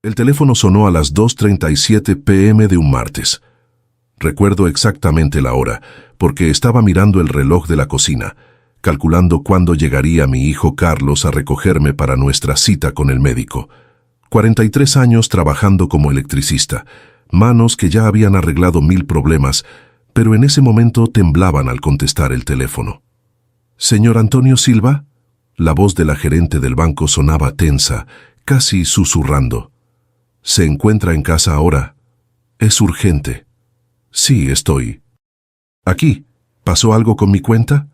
El teléfono sonó a las 2:37 p.m. de un martes. Recuerdo exactamente la hora, porque estaba mirando el reloj de la cocina, calculando cuándo llegaría mi hijo Carlos a recogerme para nuestra cita con el médico. 43 años trabajando como electricista, manos que ya habían arreglado 1000 problemas, pero en ese momento temblaban al contestar el teléfono. «¿Señor Antonio Silva?» La voz de la gerente del banco sonaba tensa, casi susurrando. «¿Se encuentra en casa ahora? Es urgente». «Sí, estoy». «Aquí. ¿Pasó algo con mi cuenta?»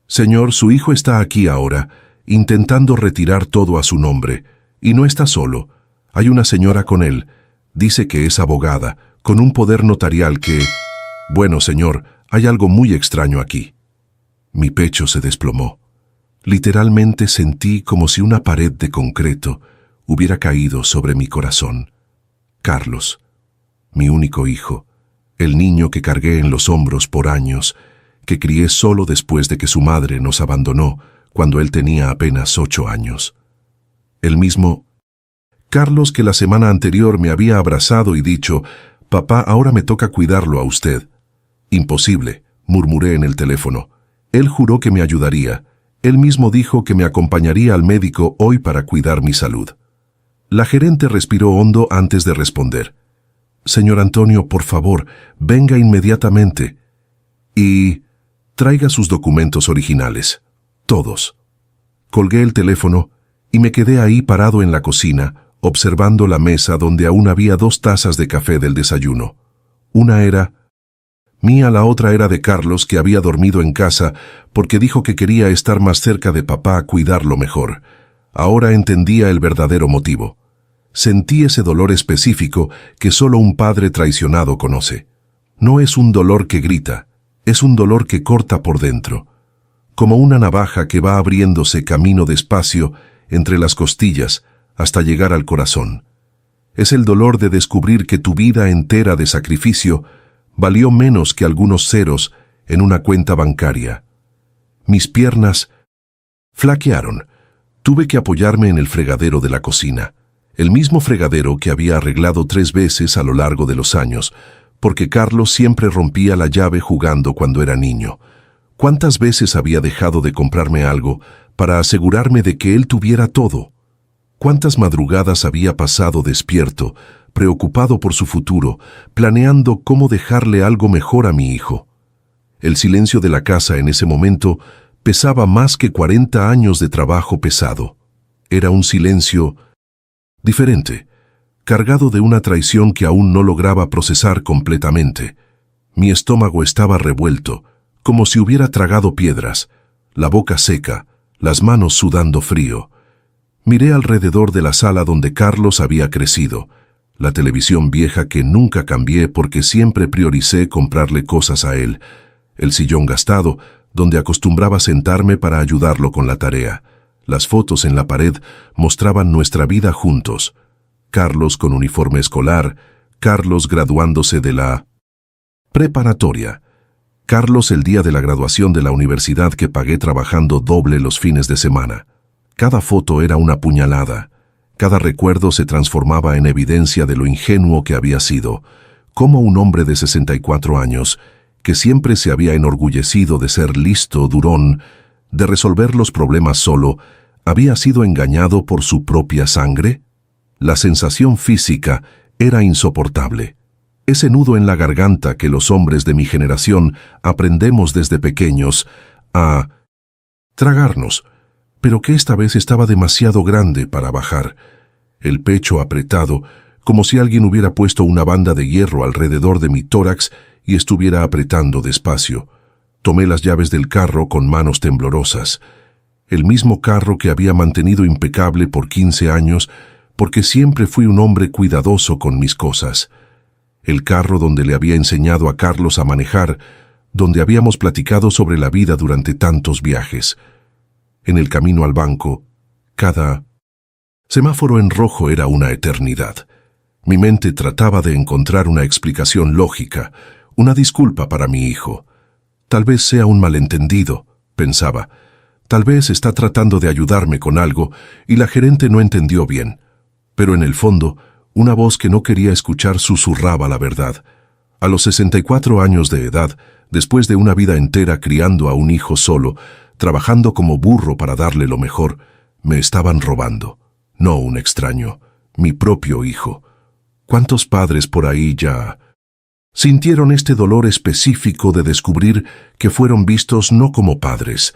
«Señor, su hijo está aquí ahora, intentando retirar todo a su nombre, y no está solo. Hay una señora con él. Dice que es abogada, con un poder notarial que... Bueno, señor, hay algo muy extraño aquí». Mi pecho se desplomó. Literalmente sentí como si una pared de concreto hubiera caído sobre mi corazón. Carlos, mi único hijo, el niño que cargué en los hombros por años, que crié solo después de que su madre nos abandonó cuando él tenía apenas 8 años. El mismo Carlos que la semana anterior me había abrazado y dicho, «Papá, ahora me toca cuidarlo a usted». «Imposible», murmuré en el teléfono. Él juró que me ayudaría. Él mismo dijo que me acompañaría al médico hoy para cuidar mi salud. La gerente respiró hondo antes de responder. «Señor Antonio, por favor, venga inmediatamente. Y traiga sus documentos originales. Todos». Colgué el teléfono y me quedé ahí parado en la cocina, observando la mesa donde aún había 2 tazas de café del desayuno. Una era mía, la otra era de Carlos, que había dormido en casa porque dijo que quería estar más cerca de papá a cuidarlo mejor. Ahora entendía el verdadero motivo. Sentí ese dolor específico que solo un padre traicionado conoce. No es un dolor que grita, es un dolor que corta por dentro, como una navaja que va abriéndose camino despacio entre las costillas hasta llegar al corazón. Es el dolor de descubrir que tu vida entera de sacrificio valió menos que algunos ceros en una cuenta bancaria. Mis piernas flaquearon. Tuve que apoyarme en el fregadero de la cocina, el mismo fregadero que había arreglado 3 veces a lo largo de los años, porque Carlos siempre rompía la llave jugando cuando era niño. ¿Cuántas veces había dejado de comprarme algo para asegurarme de que él tuviera todo? ¿Cuántas madrugadas había pasado despierto, preocupado por su futuro, planeando cómo dejarle algo mejor a mi hijo? El silencio de la casa en ese momento pesaba más que 40 años de trabajo pesado. Era un silencio diferente, cargado de una traición que aún no lograba procesar completamente. Mi estómago estaba revuelto, como si hubiera tragado piedras, la boca seca, las manos sudando frío. Miré alrededor de la sala donde Carlos había crecido, la televisión vieja que nunca cambié porque siempre prioricé comprarle cosas a él, el sillón gastado, donde acostumbraba sentarme para ayudarlo con la tarea. Las fotos en la pared mostraban nuestra vida juntos. Carlos con uniforme escolar, Carlos graduándose de la preparatoria, Carlos el día de la graduación de la universidad que pagué trabajando doble los fines de semana. Cada foto era una puñalada. Cada recuerdo se transformaba en evidencia de lo ingenuo que había sido, como un hombre de 64 años, que siempre se había enorgullecido de ser listo, durón, de resolver los problemas solo, había sido engañado por su propia sangre. La sensación física era insoportable. Ese nudo en la garganta que los hombres de mi generación aprendemos desde pequeños a tragarnos, pero que esta vez estaba demasiado grande para bajar. El pecho apretado, como si alguien hubiera puesto una banda de hierro alrededor de mi tórax y estuviera apretando despacio. Tomé las llaves del carro con manos temblorosas. El mismo carro que había mantenido impecable por 15 años, porque siempre fui un hombre cuidadoso con mis cosas. El carro donde le había enseñado a Carlos a manejar, donde habíamos platicado sobre la vida durante tantos viajes. En el camino al banco, cada semáforo en rojo era una eternidad. Mi mente trataba de encontrar una explicación lógica, una disculpa para mi hijo. Tal vez sea un malentendido, pensaba. Tal vez está tratando de ayudarme con algo y la gerente no entendió bien. Pero en el fondo, Una voz que no quería escuchar susurraba la verdad. A los 64 años de edad, después de una vida entera criando a un hijo solo, trabajando como burro para darle lo mejor, me estaban robando. No un extraño, mi propio hijo. ¿Cuántos padres por ahí ya sintieron este dolor específico de descubrir que fueron vistos no como padres,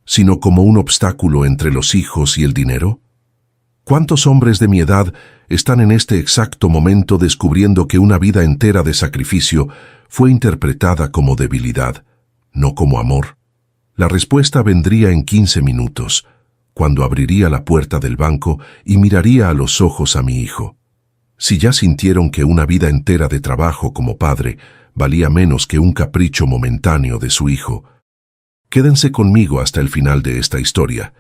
sino como un obstáculo entre los hijos y el dinero? ¿Cuántos hombres de mi edad están en este exacto momento descubriendo que una vida entera de sacrificio fue interpretada como debilidad, no como amor? La respuesta vendría en 15 minutos, cuando abriría la puerta del banco y miraría a los ojos a mi hijo. Si ya sintieron que una vida entera de trabajo como padre valía menos que un capricho momentáneo de su hijo, quédense conmigo hasta el final de esta historia,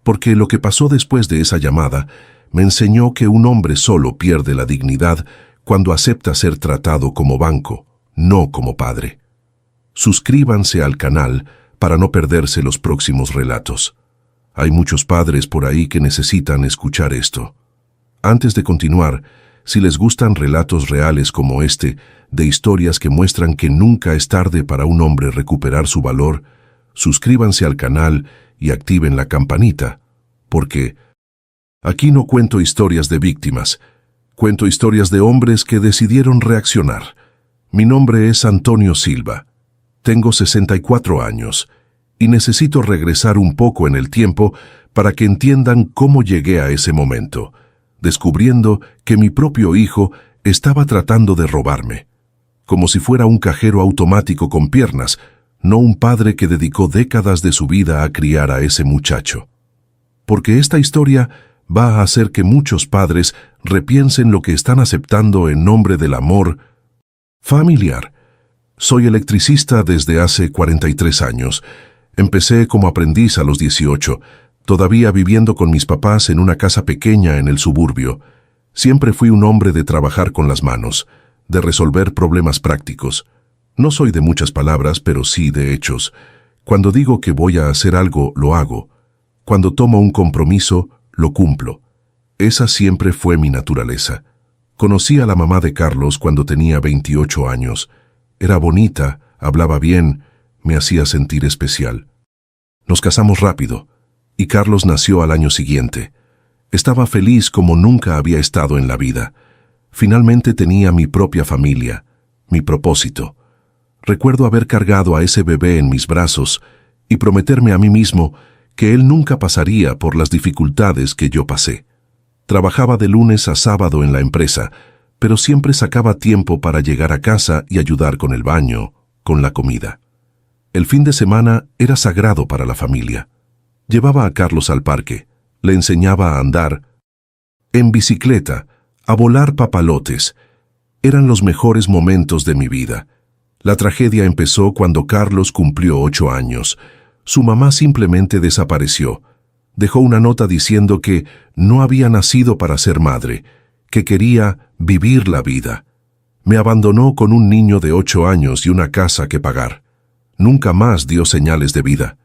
porque lo que pasó después de esa llamada me enseñó que un hombre solo pierde la dignidad cuando acepta ser tratado como banco, no como padre. Suscríbanse al canal para no perderse los próximos relatos. Hay muchos padres por ahí que necesitan escuchar esto. Antes de continuar, si les gustan relatos reales como este, de historias que muestran que nunca es tarde para un hombre recuperar su valor, suscríbanse al canal y activen la campanita, porque aquí no cuento historias de víctimas, cuento historias de hombres que decidieron reaccionar. Mi nombre es Antonio Silva, tengo 64 años y necesito regresar un poco en el tiempo para que entiendan cómo llegué a ese momento, descubriendo que mi propio hijo estaba tratando de robarme, como si fuera un cajero automático con piernas, no un padre que dedicó décadas de su vida a criar a ese muchacho. Porque esta historia va a hacer que muchos padres repiensen lo que están aceptando en nombre del amor familiar. Soy electricista desde hace 43 años. Empecé como aprendiz a los 18, todavía viviendo con mis papás en una casa pequeña en el suburbio. Siempre fui un hombre de trabajar con las manos, de resolver problemas prácticos. No soy de muchas palabras, pero sí de hechos. Cuando digo que voy a hacer algo, lo hago. Cuando tomo un compromiso, lo cumplo. Esa siempre fue mi naturaleza. Conocí a la mamá de Carlos cuando tenía 28 años. Era bonita, hablaba bien, me hacía sentir especial. Nos casamos rápido, y Carlos nació al año siguiente. Estaba feliz como nunca había estado en la vida. Finalmente tenía mi propia familia, mi propósito. Recuerdo haber cargado a ese bebé en mis brazos y prometerme a mí mismo que él nunca pasaría por las dificultades que yo pasé. Trabajaba de lunes a sábado en la empresa, pero siempre sacaba tiempo para llegar a casa y ayudar con el baño, con la comida. El fin de semana era sagrado para la familia. Llevaba a Carlos al parque, le enseñaba a andar en bicicleta, a volar papalotes. Eran los mejores momentos de mi vida. La tragedia empezó cuando Carlos cumplió 8 años. Su mamá simplemente desapareció. Dejó una nota diciendo que no había nacido para ser madre, que quería vivir la vida. Me abandonó con un niño de 8 años y una casa que pagar. Nunca más dio señales de vida.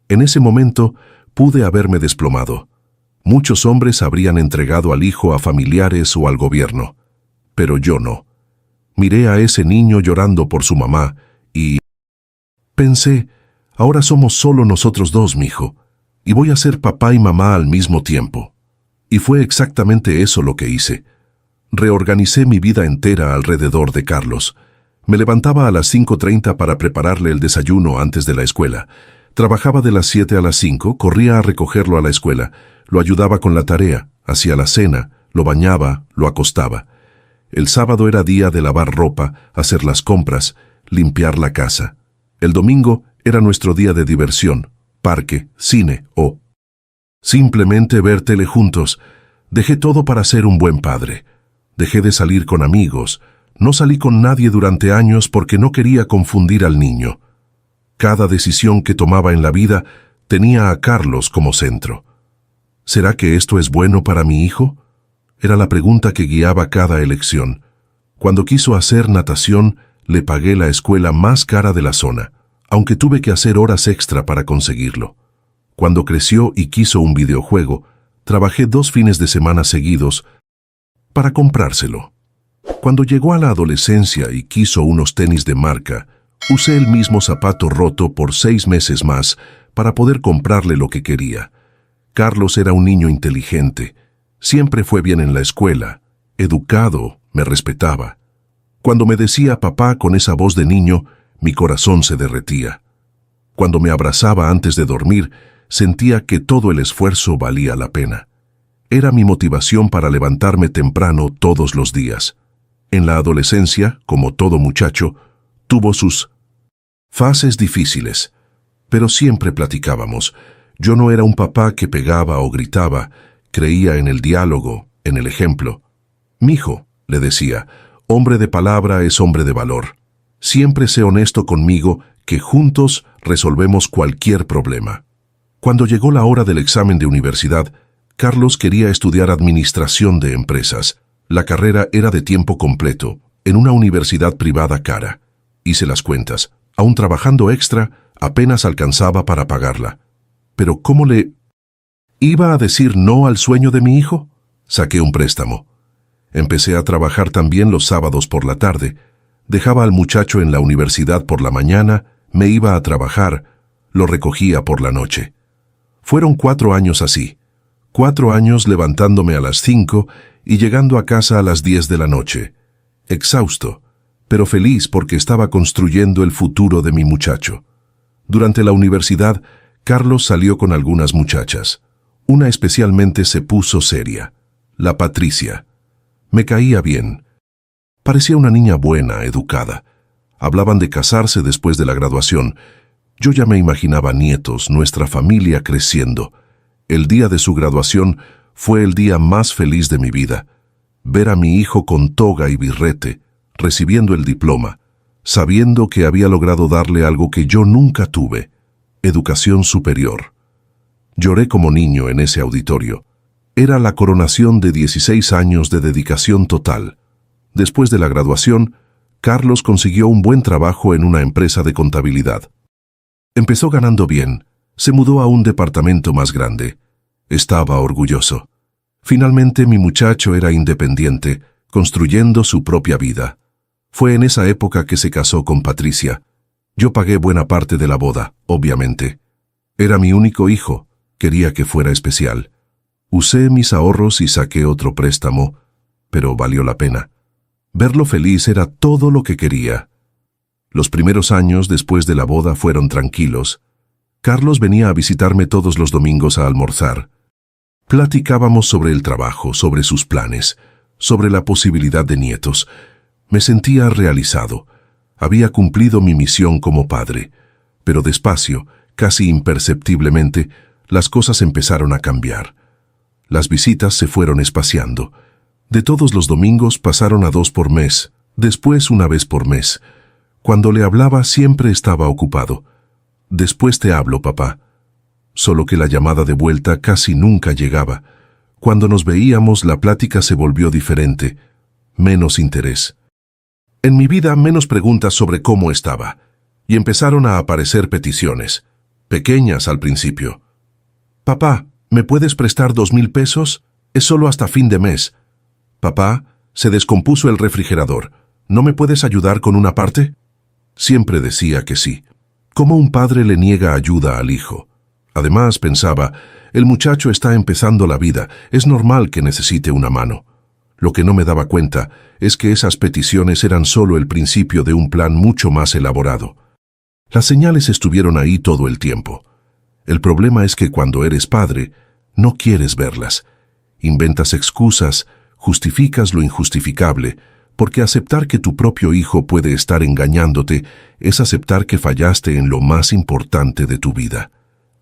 En ese momento pude haberme desplomado. Muchos hombres habrían entregado al hijo a familiares o al gobierno, pero yo no. Miré a ese niño llorando por su mamá y pensé, ahora somos solo nosotros dos, mijo, y voy a ser papá y mamá al mismo tiempo. Y fue exactamente eso lo que hice. Reorganicé mi vida entera alrededor de Carlos. Me levantaba a las 5:30 para prepararle el desayuno antes de la escuela. Trabajaba de las 7 a las 5, corría a recogerlo a la escuela, lo ayudaba con la tarea, hacía la cena, lo bañaba, lo acostaba. El sábado era día de lavar ropa, hacer las compras, limpiar la casa. El domingo era nuestro día de diversión, parque, cine o simplemente ver tele juntos. Dejé todo para ser un buen padre. Dejé de salir con amigos. No salí con nadie durante años porque no quería confundir al niño. Cada decisión que tomaba en la vida tenía a Carlos como centro. ¿Será que esto es bueno para mi hijo? Era la pregunta que guiaba cada elección. Cuando quiso hacer natación, le pagué la escuela más cara de la zona, aunque tuve que hacer horas extra para conseguirlo. Cuando creció y quiso un videojuego, trabajé 2 fines de semana seguidos para comprárselo. Cuando llegó a la adolescencia y quiso unos tenis de marca, usé el mismo zapato roto por 6 meses más para poder comprarle lo que quería. Carlos era un niño inteligente, siempre fue bien en la escuela, educado, me respetaba. Cuando me decía papá con esa voz de niño, mi corazón se derretía. Cuando me abrazaba antes de dormir, sentía que todo el esfuerzo valía la pena. Era mi motivación para levantarme temprano todos los días. En la adolescencia, como todo muchacho, tuvo sus fases difíciles, pero siempre platicábamos. Yo no era un papá que pegaba o gritaba, creía en el diálogo, en el ejemplo. «Mijo», le decía, «hombre de palabra es hombre de valor. Siempre sé honesto conmigo, que juntos resolvemos cualquier problema». Cuando llegó la hora del examen de universidad, Carlos quería estudiar administración de empresas. La carrera era de tiempo completo, en una universidad privada cara. Hice las cuentas. Aún trabajando extra, apenas alcanzaba para pagarla. Pero ¿cómo le iba a decir no al sueño de mi hijo? Saqué un préstamo. Empecé a trabajar también los sábados por la tarde. Dejaba al muchacho en la universidad por la mañana, me iba a trabajar, lo recogía por la noche. Fueron 4 años así. 4 años levantándome a las 5 y llegando a casa a las 10 de la noche. Exhausto, pero feliz porque estaba construyendo el futuro de mi muchacho. Durante la universidad, Carlos salió con algunas muchachas. Una especialmente se puso seria, la Patricia. Me caía bien. Parecía una niña buena, educada. Hablaban de casarse después de la graduación. Yo ya me imaginaba nietos, nuestra familia creciendo. El día de su graduación fue el día más feliz de mi vida. Ver a mi hijo con toga y birrete, recibiendo el diploma, sabiendo que había logrado darle algo que yo nunca tuve, educación superior. Lloré como niño en ese auditorio. Era la coronación de 16 años de dedicación total. Después de la graduación, Carlos consiguió un buen trabajo en una empresa de contabilidad. Empezó ganando bien, se mudó a un departamento más grande. Estaba orgulloso. Finalmente mi muchacho era independiente, construyendo su propia vida. Fue en esa época que se casó con Patricia. Yo pagué buena parte de la boda, obviamente. Era mi único hijo, quería que fuera especial. Usé mis ahorros y saqué otro préstamo, pero valió la pena. Verlo feliz era todo lo que quería. Los primeros años después de la boda fueron tranquilos. Carlos venía a visitarme todos los domingos a almorzar. Platicábamos sobre el trabajo, sobre sus planes, sobre la posibilidad de nietos. Me sentía realizado. Había cumplido mi misión como padre. Pero despacio, casi imperceptiblemente, las cosas empezaron a cambiar. Las visitas se fueron espaciando. De todos los domingos pasaron a 2 por mes, después una vez por mes. Cuando le hablaba siempre estaba ocupado. «Después te hablo, papá». Solo que la llamada de vuelta casi nunca llegaba. Cuando nos veíamos, la plática se volvió diferente. Menos interés. En mi vida, menos preguntas sobre cómo estaba. Y empezaron a aparecer peticiones. Pequeñas al principio. «Papá, ¿me puedes prestar 2,000 pesos? Es solo hasta fin de mes». «Papá, se descompuso el refrigerador. ¿No me puedes ayudar con una parte?» Siempre decía que sí. ¿Cómo un padre le niega ayuda al hijo? Además, pensaba, el muchacho está empezando la vida, es normal que necesite una mano. Lo que no me daba cuenta es que esas peticiones eran solo el principio de un plan mucho más elaborado. Las señales estuvieron ahí todo el tiempo. El problema es que cuando eres padre, no quieres verlas. Inventas excusas, justificas lo injustificable, porque aceptar que tu propio hijo puede estar engañándote es aceptar que fallaste en lo más importante de tu vida.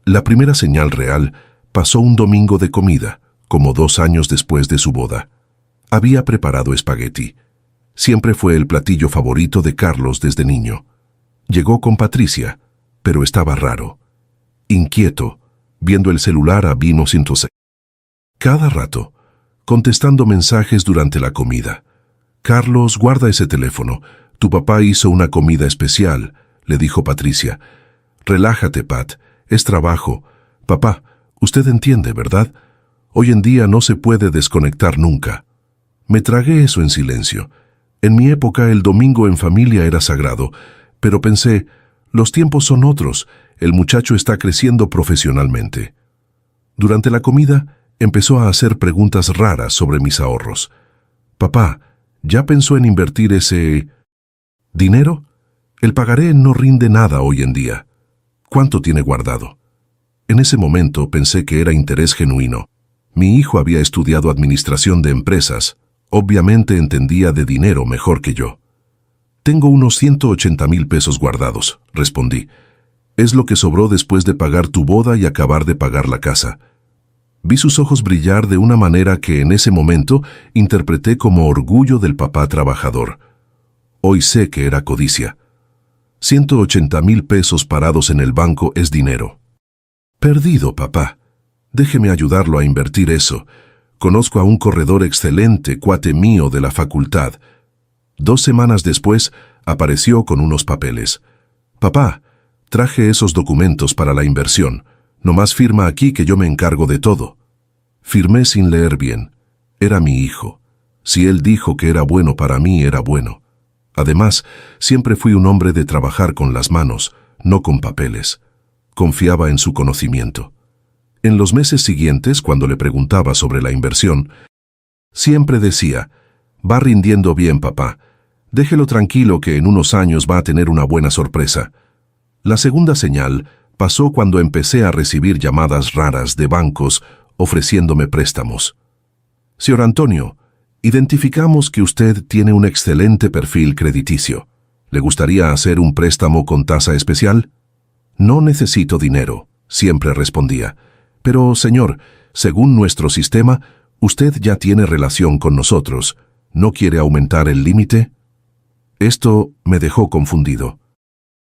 La primera señal real pasó un domingo de comida, como 2 años después de su boda. Había preparado espagueti. Siempre fue el platillo favorito de Carlos desde niño. Llegó con Patricia, pero estaba raro. Inquieto, viendo el celular a vino sin toser. Cada rato, contestando mensajes durante la comida. «Carlos, guarda ese teléfono. Tu papá hizo una comida especial», le dijo Patricia. «Relájate, Pat. Es trabajo. Papá, usted entiende, ¿verdad? Hoy en día no se puede desconectar nunca». Me tragué eso en silencio. En mi época el domingo en familia era sagrado, pero pensé, los tiempos son otros, el muchacho está creciendo profesionalmente. Durante la comida empezó a hacer preguntas raras sobre mis ahorros. Papá, ¿ya pensó en invertir ese dinero? El pagaré no rinde nada hoy en día. ¿Cuánto tiene guardado? En ese momento pensé que era interés genuino. Mi hijo había estudiado administración de empresas. Obviamente entendía de dinero mejor que yo. Tengo unos 180,000 pesos guardados, respondí. Es lo que sobró después de pagar tu boda y acabar de pagar la casa. Vi sus ojos brillar de una manera que en ese momento interpreté como orgullo del papá trabajador. Hoy sé que era codicia. 180,000 pesos parados en el banco es dinero. Perdido, papá. Déjeme ayudarlo a invertir eso. Conozco a un corredor excelente, cuate mío de la facultad. 2 semanas después, apareció con unos papeles. Papá, traje esos documentos para la inversión. Nomás firma aquí que yo me encargo de todo. Firmé sin leer bien. Era mi hijo. Si él dijo que era bueno para mí, era bueno. Además, siempre fui un hombre de trabajar con las manos, no con papeles. Confiaba en su conocimiento. En los meses siguientes, cuando le preguntaba sobre la inversión, siempre decía, va rindiendo bien, papá. Déjelo tranquilo que en unos años va a tener una buena sorpresa. La segunda señal pasó cuando empecé a recibir llamadas raras de bancos ofreciéndome préstamos. Señor Antonio, identificamos que usted tiene un excelente perfil crediticio. ¿Le gustaría hacer un préstamo con tasa especial? No necesito dinero, siempre respondía. Pero, señor, según nuestro sistema, usted ya tiene relación con nosotros. ¿No quiere aumentar el límite? Esto me dejó confundido.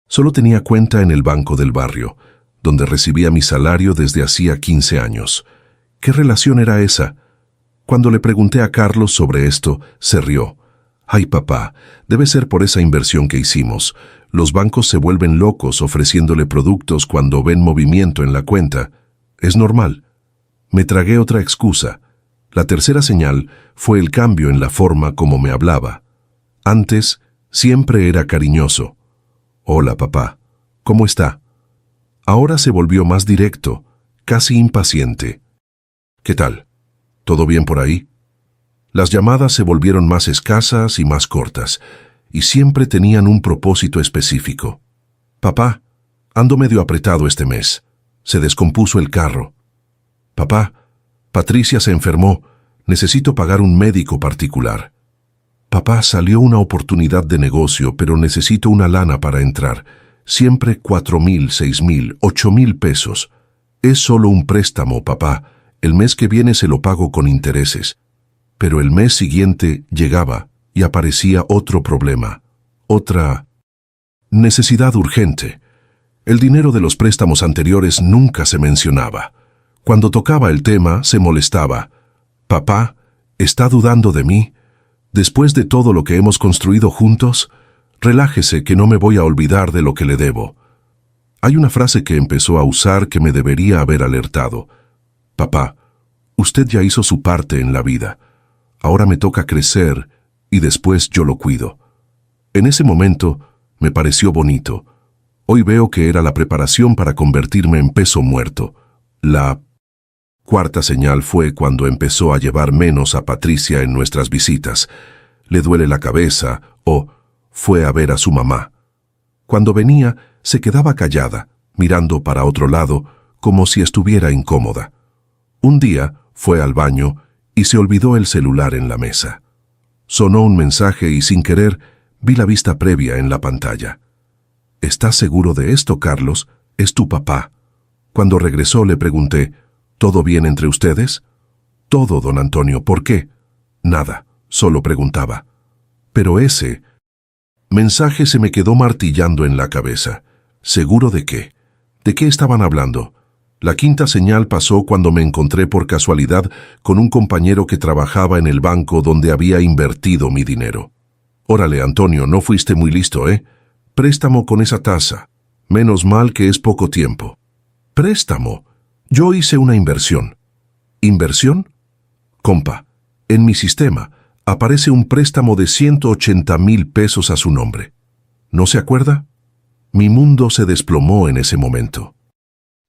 Solo tenía cuenta en el banco del barrio, donde recibía mi salario desde hacía 15 años. ¿Qué relación era esa? Cuando le pregunté a Carlos sobre esto, se rió. Ay, papá, debe ser por esa inversión que hicimos. Los bancos se vuelven locos ofreciéndole productos cuando ven movimiento en la cuenta. Es normal. Me tragué otra excusa. La tercera señal fue el cambio en la forma como me hablaba. Antes, siempre era cariñoso. Hola, papá. ¿Cómo está? Ahora se volvió más directo, casi impaciente. ¿Qué tal? ¿Todo bien por ahí? Las llamadas se volvieron más escasas y más cortas, y siempre tenían un propósito específico. Papá, ando medio apretado este mes. Se descompuso el carro. Papá, Patricia se enfermó. Necesito pagar un médico particular. Papá, salió una oportunidad de negocio, pero necesito una lana para entrar. Siempre 4,000, 6,000, 8,000 pesos. Es solo un préstamo, papá. El mes que viene se lo pago con intereses. Pero el mes siguiente llegaba y aparecía otro problema. Otra necesidad urgente. El dinero de los préstamos anteriores nunca se mencionaba. Cuando tocaba el tema, se molestaba. Papá, ¿está dudando de mí? Después de todo lo que hemos construido juntos, relájese que no me voy a olvidar de lo que le debo. Hay una frase que empezó a usar que me debería haber alertado. Papá, usted ya hizo su parte en la vida. Ahora me toca crecer y después yo lo cuido. En ese momento me pareció bonito. Hoy veo que era la preparación para convertirme en peso muerto. La cuarta señal fue cuando empezó a llevar menos a Patricia en nuestras visitas. Le duele la cabeza o fue a ver a su mamá. Cuando venía, se quedaba callada, mirando para otro lado, como si estuviera incómoda. Un día fue al baño y se olvidó el celular en la mesa. Sonó un mensaje y sin querer vi la vista previa en la pantalla. ¿Estás seguro de esto, Carlos? Es tu papá. Cuando regresó le pregunté, ¿todo bien entre ustedes? Todo, don Antonio, ¿por qué? Nada, solo preguntaba. Pero ese mensaje se me quedó martillando en la cabeza. ¿Seguro de qué? ¿De qué estaban hablando? La quinta señal pasó cuando me encontré por casualidad con un compañero que trabajaba en el banco donde había invertido mi dinero. Órale, Antonio, no fuiste muy listo, ¿eh? Préstamo con esa tasa. Menos mal que es poco tiempo. Préstamo. Yo hice una inversión. ¿Inversión? Compa, en mi sistema, aparece un préstamo de 180,000 pesos a su nombre. ¿No se acuerda? Mi mundo se desplomó en ese momento.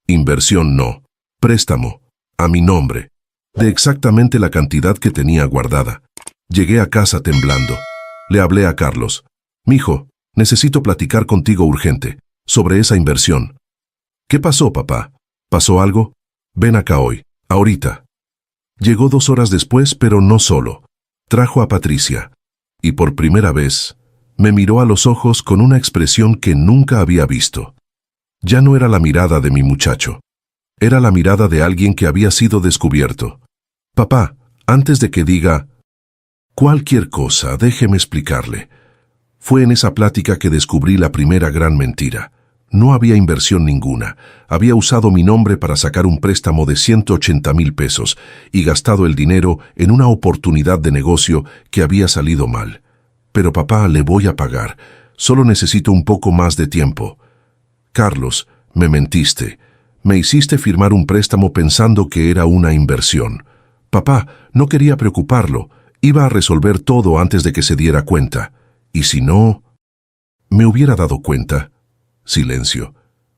Inversión no, préstamo, a mi nombre, de exactamente la cantidad que tenía guardada. Llegué a casa temblando. Le hablé a Carlos. «Mijo, necesito platicar contigo urgente, sobre esa inversión». «¿Qué pasó, papá? ¿Pasó algo? Ven acá hoy, ahorita». Llegó 2 horas después, pero no solo. Trajo a Patricia. Y por primera vez, me miró a los ojos con una expresión que nunca había visto. Ya no era la mirada de mi muchacho. Era la mirada de alguien que había sido descubierto. «Papá, antes de que diga cualquier cosa, déjeme explicarle. Fue en esa plática que descubrí la primera gran mentira. No había inversión ninguna. Había usado mi nombre para sacar un préstamo de 180,000 pesos y gastado el dinero en una oportunidad de negocio que había salido mal. Pero papá, le voy a pagar. Solo necesito un poco más de tiempo». «Carlos, me mentiste. Me hiciste firmar un préstamo pensando que era una inversión. Papá, no quería preocuparlo. Iba a resolver todo antes de que se diera cuenta. Y si no, me hubiera dado cuenta». Silencio.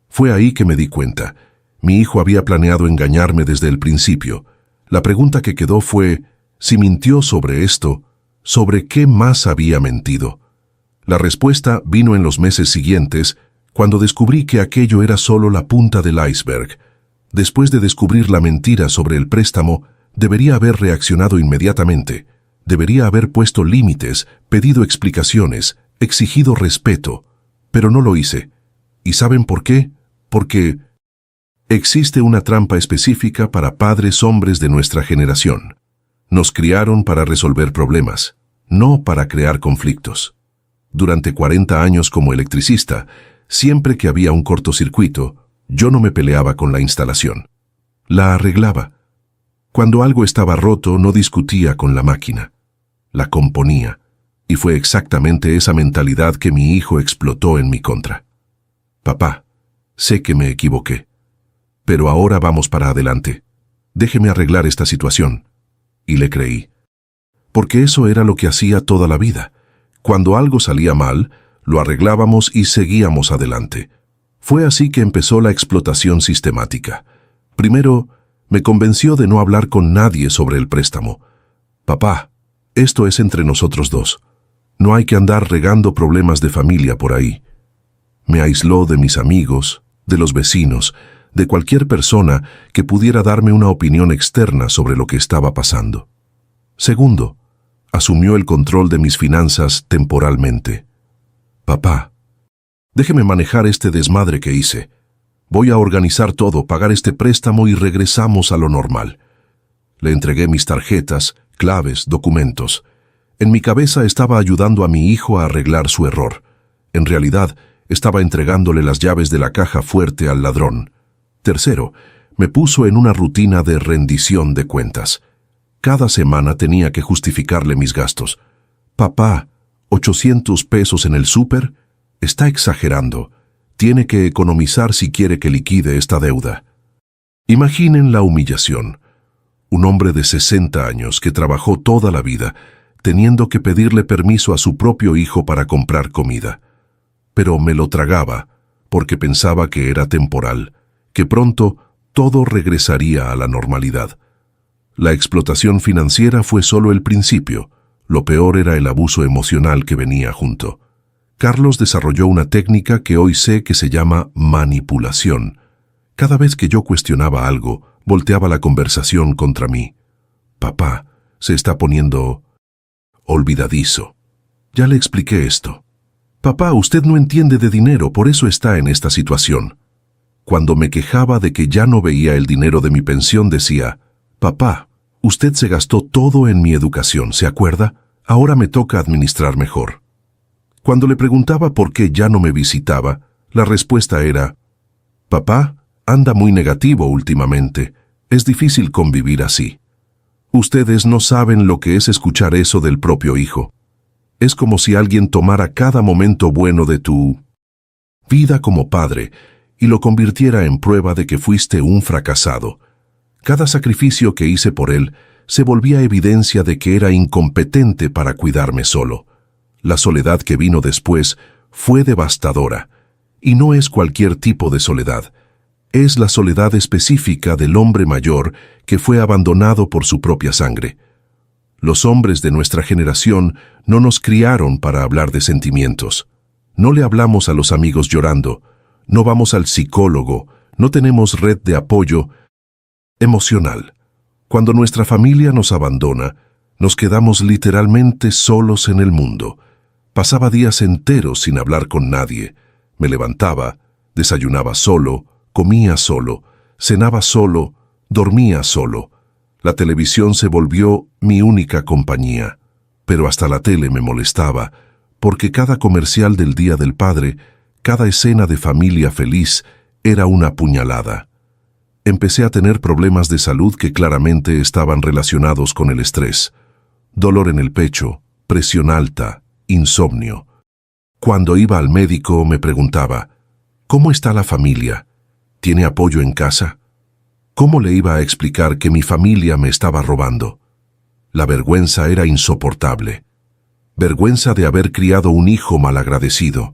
Fue ahí que me di cuenta. Mi hijo había planeado engañarme desde el principio. La pregunta que quedó fue, si mintió sobre esto, ¿sobre qué más había mentido? La respuesta vino en los meses siguientes, cuando descubrí que aquello era solo la punta del iceberg. Después de descubrir la mentira sobre el préstamo, debería haber reaccionado inmediatamente. Debería haber puesto límites, pedido explicaciones, exigido respeto. Pero no lo hice. ¿Y saben por qué? Porque existe una trampa específica para padres hombres de nuestra generación. Nos criaron para resolver problemas, no para crear conflictos. Durante 40 años como electricista, siempre que había un cortocircuito, yo no me peleaba con la instalación. La arreglaba. Cuando algo estaba roto, no discutía con la máquina. La componía. Y fue exactamente esa mentalidad que mi hijo explotó en mi contra. «Papá, sé que me equivoqué. Pero ahora vamos para adelante. Déjeme arreglar esta situación». Y le creí. Porque eso era lo que hacía toda la vida. Cuando algo salía mal, lo arreglábamos y seguíamos adelante. Fue así que empezó la explotación sistemática. Primero, me convenció de no hablar con nadie sobre el préstamo. «Papá, esto es entre nosotros dos. No hay que andar regando problemas de familia por ahí». Me aisló de mis amigos, de los vecinos, de cualquier persona que pudiera darme una opinión externa sobre lo que estaba pasando. Segundo, asumió el control de mis finanzas temporalmente. «Papá, déjeme manejar este desmadre que hice. Voy a organizar todo, pagar este préstamo y regresamos a lo normal». Le entregué mis tarjetas, claves, documentos. En mi cabeza estaba ayudando a mi hijo a arreglar su error. En realidad, estaba entregándole las llaves de la caja fuerte al ladrón. Tercero, me puso en una rutina de rendición de cuentas. Cada semana tenía que justificarle mis gastos. «Papá, 800 pesos en el súper, está exagerando. Tiene que economizar si quiere que liquide esta deuda». Imaginen la humillación. Un hombre de 60 años que trabajó toda la vida, teniendo que pedirle permiso a su propio hijo para comprar comida. Pero me lo tragaba, porque pensaba que era temporal, que pronto todo regresaría a la normalidad. La explotación financiera fue solo el principio. Lo peor era el abuso emocional que venía junto. Carlos desarrolló una técnica que hoy sé que se llama manipulación. Cada vez que yo cuestionaba algo, volteaba la conversación contra mí. «Papá, se está poniendo olvidadizo. Ya le expliqué esto. Papá, usted no entiende de dinero, por eso está en esta situación». Cuando me quejaba de que ya no veía el dinero de mi pensión, decía, «Papá, usted se gastó todo en mi educación, ¿se acuerda? Ahora me toca administrar mejor». Cuando le preguntaba por qué ya no me visitaba, la respuesta era, «Papá, anda muy negativo últimamente. Es difícil convivir así». Ustedes no saben lo que es escuchar eso del propio hijo. Es como si alguien tomara cada momento bueno de tu vida como padre y lo convirtiera en prueba de que fuiste un fracasado. Cada sacrificio que hice por él se volvía evidencia de que era incompetente para cuidarme solo. La soledad que vino después fue devastadora, y no es cualquier tipo de soledad. Es la soledad específica del hombre mayor que fue abandonado por su propia sangre. Los hombres de nuestra generación no nos criaron para hablar de sentimientos. No le hablamos a los amigos llorando, no vamos al psicólogo, no tenemos red de apoyo emocional. Cuando nuestra familia nos abandona, nos quedamos literalmente solos en el mundo. Pasaba días enteros sin hablar con nadie. Me levantaba, desayunaba solo, comía solo, cenaba solo, dormía solo. La televisión se volvió mi única compañía, pero hasta la tele me molestaba, porque cada comercial del Día del Padre, cada escena de familia feliz, era una puñalada. Empecé a tener problemas de salud que claramente estaban relacionados con el estrés. Dolor en el pecho, presión alta, insomnio. Cuando iba al médico me preguntaba, ¿cómo está la familia? ¿Tiene apoyo en casa? ¿Cómo le iba a explicar que mi familia me estaba robando? La vergüenza era insoportable. Vergüenza de haber criado un hijo malagradecido.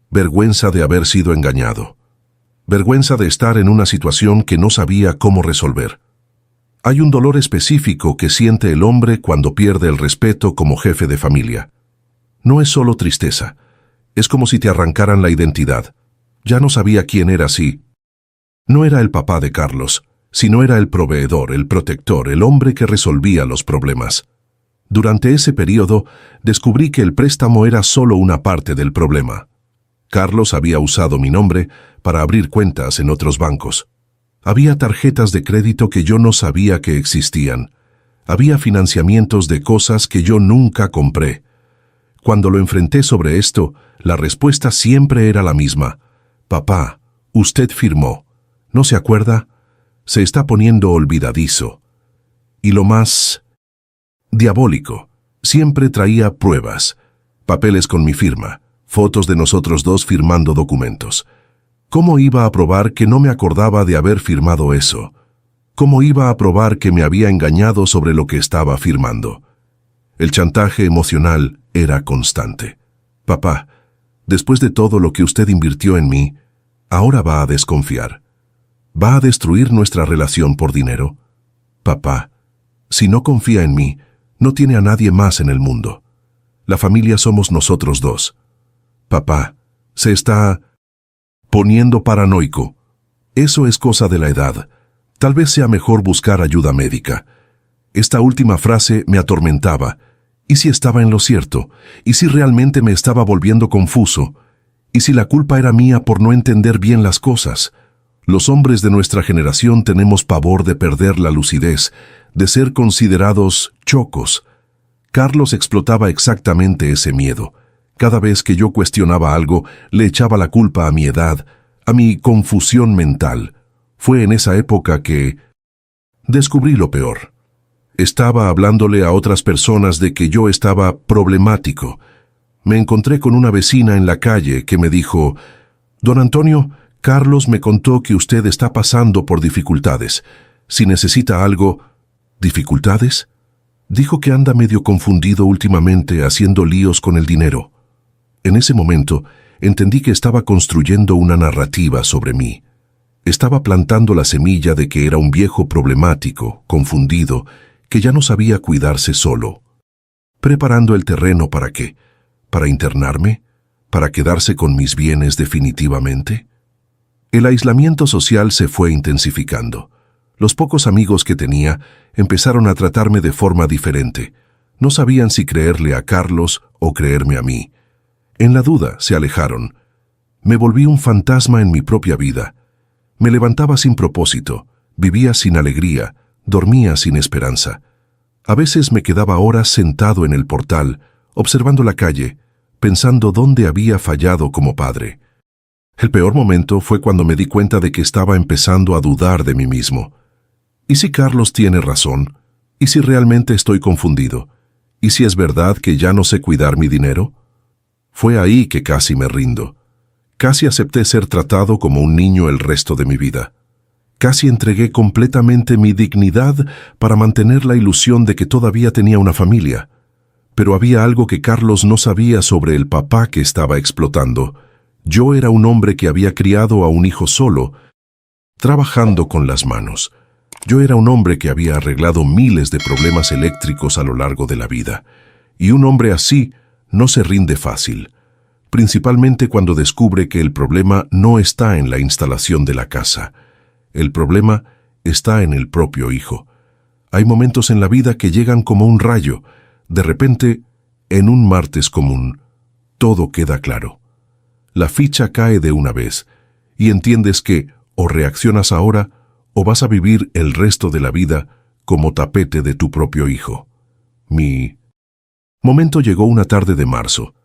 Vergüenza de haber sido engañado. Vergüenza de estar en una situación que no sabía cómo resolver. Hay un dolor específico que siente el hombre cuando pierde el respeto como jefe de familia. No es solo tristeza. Es como si te arrancaran la identidad. Ya no sabía quién era así. No era el papá de Carlos, sino era el proveedor, el protector, el hombre que resolvía los problemas. Durante ese periodo, descubrí que el préstamo era solo una parte del problema. Carlos había usado mi nombre para abrir cuentas en otros bancos. Había tarjetas de crédito que yo no sabía que existían. Había financiamientos de cosas que yo nunca compré. Cuando lo enfrenté sobre esto, la respuesta siempre era la misma. Papá, usted firmó. ¿No se acuerda? Se está poniendo olvidadizo. Y lo más diabólico, siempre traía pruebas, papeles con mi firma, fotos de nosotros dos firmando documentos. ¿Cómo iba a probar que no me acordaba de haber firmado eso? ¿Cómo iba a probar que me había engañado sobre lo que estaba firmando? El chantaje emocional era constante. Papá, después de todo lo que usted invirtió en mí, ahora va a desconfiar. ¿Va a destruir nuestra relación por dinero? Papá, si no confía en mí, no tiene a nadie más en el mundo. La familia somos nosotros dos. Papá, se está poniendo paranoico. Eso es cosa de la edad. Tal vez sea mejor buscar ayuda médica. Esta última frase me atormentaba. ¿Y si estaba en lo cierto? ¿Y si realmente me estaba volviendo confuso? ¿Y si la culpa era mía por no entender bien las cosas? Los hombres de nuestra generación tenemos pavor de perder la lucidez, de ser considerados chocos. Carlos explotaba exactamente ese miedo. Cada vez que yo cuestionaba algo, le echaba la culpa a mi edad, a mi confusión mental. Fue en esa época que descubrí lo peor. Estaba hablándole a otras personas de que yo estaba problemático. Me encontré con una vecina en la calle que me dijo, «Don Antonio, Carlos me contó que usted está pasando por dificultades. Si necesita algo...» ¿Dificultades? Dijo que anda medio confundido últimamente haciendo líos con el dinero. En ese momento, entendí que estaba construyendo una narrativa sobre mí. Estaba plantando la semilla de que era un viejo problemático, confundido, que ya no sabía cuidarse solo. ¿Preparando el terreno para qué? ¿Para internarme? ¿Para quedarse con mis bienes definitivamente? El aislamiento social se fue intensificando. Los pocos amigos que tenía empezaron a tratarme de forma diferente. No sabían si creerle a Carlos o creerme a mí. En la duda se alejaron. Me volví un fantasma en mi propia vida. Me levantaba sin propósito, vivía sin alegría, dormía sin esperanza. A veces me quedaba horas sentado en el portal, observando la calle, pensando dónde había fallado como padre. El peor momento fue cuando me di cuenta de que estaba empezando a dudar de mí mismo. ¿Y si Carlos tiene razón? ¿Y si realmente estoy confundido? ¿Y si es verdad que ya no sé cuidar mi dinero? Fue ahí que casi me rindo. Casi acepté ser tratado como un niño el resto de mi vida. Casi entregué completamente mi dignidad para mantener la ilusión de que todavía tenía una familia. Pero había algo que Carlos no sabía sobre el papá que estaba explotando. Yo era un hombre que había criado a un hijo solo, trabajando con las manos. Yo era un hombre que había arreglado miles de problemas eléctricos a lo largo de la vida. Y un hombre así no se rinde fácil, principalmente cuando descubre que el problema no está en la instalación de la casa. El problema está en el propio hijo. Hay momentos en la vida que llegan como un rayo. De repente, en un martes común, todo queda claro. La ficha cae de una vez y entiendes que o reaccionas ahora o vas a vivir el resto de la vida como tapete de tu propio hijo. Mi momento llegó una tarde de marzo,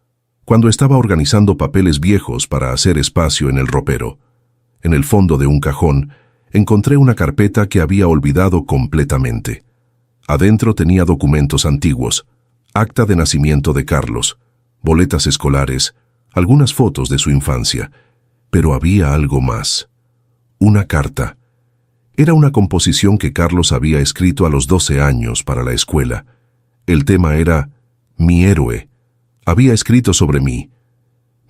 cuando estaba organizando papeles viejos para hacer espacio en el ropero. En el fondo de un cajón, encontré una carpeta que había olvidado completamente. Adentro tenía documentos antiguos, acta de nacimiento de Carlos, boletas escolares, algunas fotos de su infancia. Pero había algo más. Una carta. Era una composición que Carlos había escrito a los 12 años para la escuela. El tema era mi héroe. Había escrito sobre mí.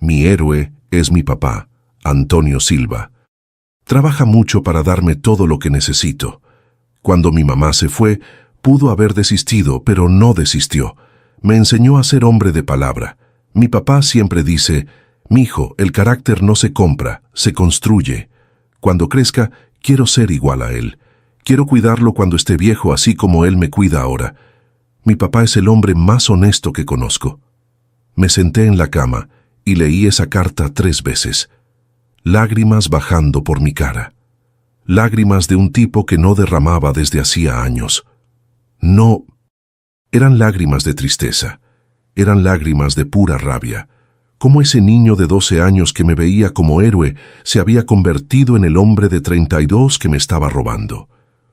Mi héroe es mi papá, Antonio Silva. Trabaja mucho para darme todo lo que necesito. Cuando mi mamá se fue, pudo haber desistido, pero no desistió. Me enseñó a ser hombre de palabra. Mi papá siempre dice, «Mijo, el carácter no se compra, se construye. Cuando crezca, quiero ser igual a él. Quiero cuidarlo cuando esté viejo, así como él me cuida ahora. Mi papá es el hombre más honesto que conozco». Me senté en la cama y leí esa carta 3 veces. Lágrimas bajando por mi cara. Lágrimas de un tipo que no derramaba desde hacía años. No, eran lágrimas de tristeza. Eran lágrimas de pura rabia. Cómo ese niño de 12 años que me veía como héroe se había convertido en el hombre de 32 que me estaba robando.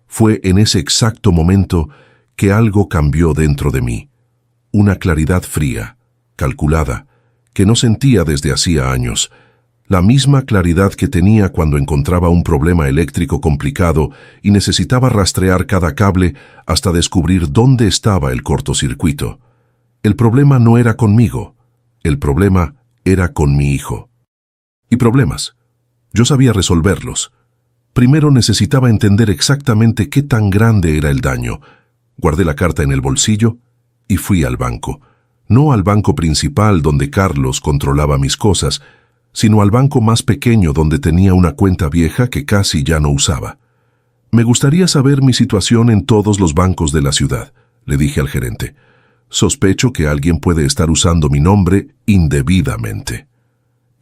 Fue en ese exacto momento que algo cambió dentro de mí. Una claridad fría, calculada, que no sentía desde hacía años. La misma claridad que tenía cuando encontraba un problema eléctrico complicado y necesitaba rastrear cada cable hasta descubrir dónde estaba el cortocircuito. El problema no era conmigo, el problema era con mi hijo. Y problemas. Yo sabía resolverlos. Primero necesitaba entender exactamente qué tan grande era el daño. Guardé la carta en el bolsillo y fui al banco. No al banco principal donde Carlos controlaba mis cosas, sino al banco más pequeño donde tenía una cuenta vieja que casi ya no usaba. Me gustaría saber mi situación en todos los bancos de la ciudad, le dije al gerente. Sospecho que alguien puede estar usando mi nombre indebidamente.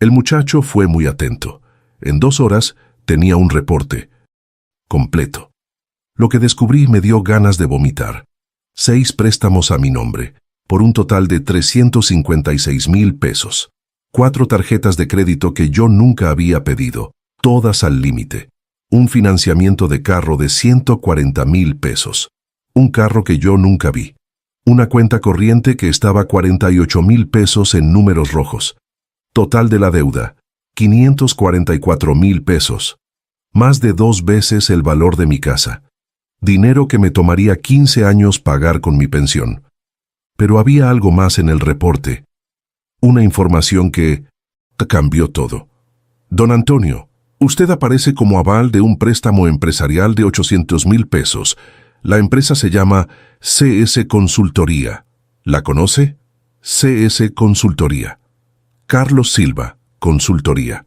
El muchacho fue muy atento. En 2 horas tenía un reporte completo. Lo que descubrí me dio ganas de vomitar. 6 préstamos a mi nombre, por un total de 356,000 pesos. 4 tarjetas de crédito que yo nunca había pedido, todas al límite. Un financiamiento de carro de 140,000 pesos. Un carro que yo nunca vi. Una cuenta corriente que estaba 48,000 pesos en números rojos. Total de la deuda, 544,000 pesos. Más de 2 veces el valor de mi casa. Dinero que me tomaría 15 años pagar con mi pensión. Pero había algo más en el reporte. Una información que cambió todo. Don Antonio, usted aparece como aval de un préstamo empresarial de 800,000 pesos. La empresa se llama CS Consultoría. ¿La conoce? CS Consultoría. Carlos Silva, Consultoría.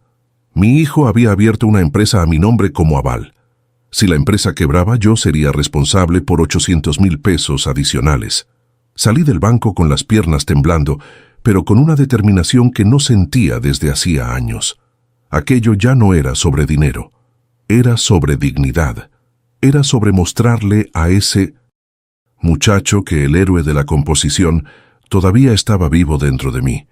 Mi hijo había abierto una empresa a mi nombre como aval. Si la empresa quebraba, yo sería responsable por 800,000 pesos adicionales. Salí del banco con las piernas temblando, pero con una determinación que no sentía desde hacía años. Aquello ya no era sobre dinero, era sobre dignidad, era sobre mostrarle a ese muchacho que el héroe de la composición todavía estaba vivo dentro de mí.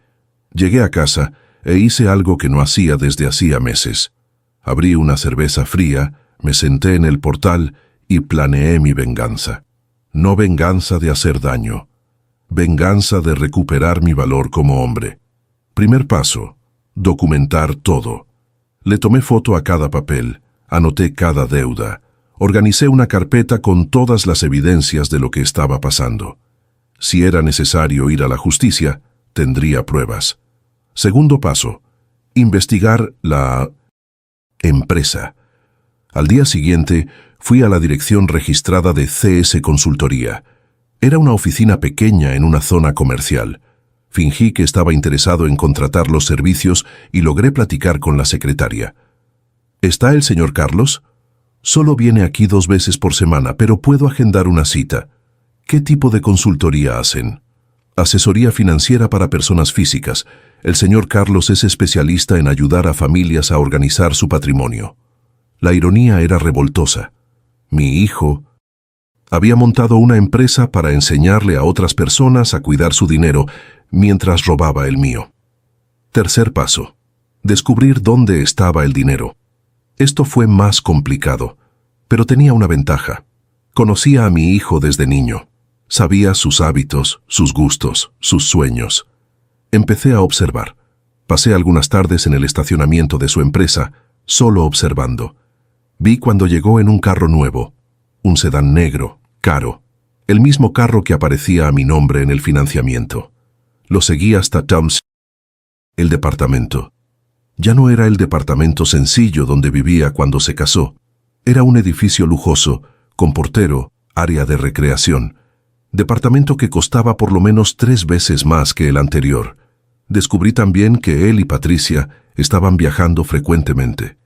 Llegué a casa e hice algo que no hacía desde hacía meses. Abrí una cerveza fría, me senté en el portal y planeé mi venganza. No venganza de hacer daño, venganza de recuperar mi valor como hombre. Primer paso, documentar todo. Le tomé foto a cada papel, Anoté cada deuda. Organicé una carpeta con todas las evidencias de lo que estaba pasando. Si era necesario ir a la justicia, tendría pruebas. Segundo paso: investigar la empresa. Al día siguiente, fui a la dirección registrada de CS Consultoría. Era una oficina pequeña en una zona comercial. Fingí que estaba interesado en contratar los servicios y logré platicar con la secretaria. ¿Está el señor Carlos? Solo viene aquí 2 veces por semana, pero puedo agendar una cita. ¿Qué tipo de consultoría hacen? Asesoría financiera para personas físicas. El señor Carlos es especialista en ayudar a familias a organizar su patrimonio. La ironía era revoltosa. Mi hijo había montado una empresa para enseñarle a otras personas a cuidar su dinero mientras robaba el mío. Tercer paso: descubrir dónde estaba el dinero. Esto fue más complicado, pero tenía una ventaja. Conocía a mi hijo desde niño. Sabía sus hábitos, sus gustos, sus sueños. Empecé a observar. Pasé algunas tardes en el estacionamiento de su empresa, solo observando. Vi cuando llegó en un carro nuevo, un sedán negro, caro, el mismo carro que aparecía a mi nombre en el financiamiento. Lo seguí hasta Tom's, el departamento. Ya no era el departamento sencillo donde vivía cuando se casó. Era un edificio lujoso, con portero, área de recreación. Departamento que costaba por lo menos 3 veces más que el anterior. Descubrí también que él y Patricia estaban viajando frecuentemente.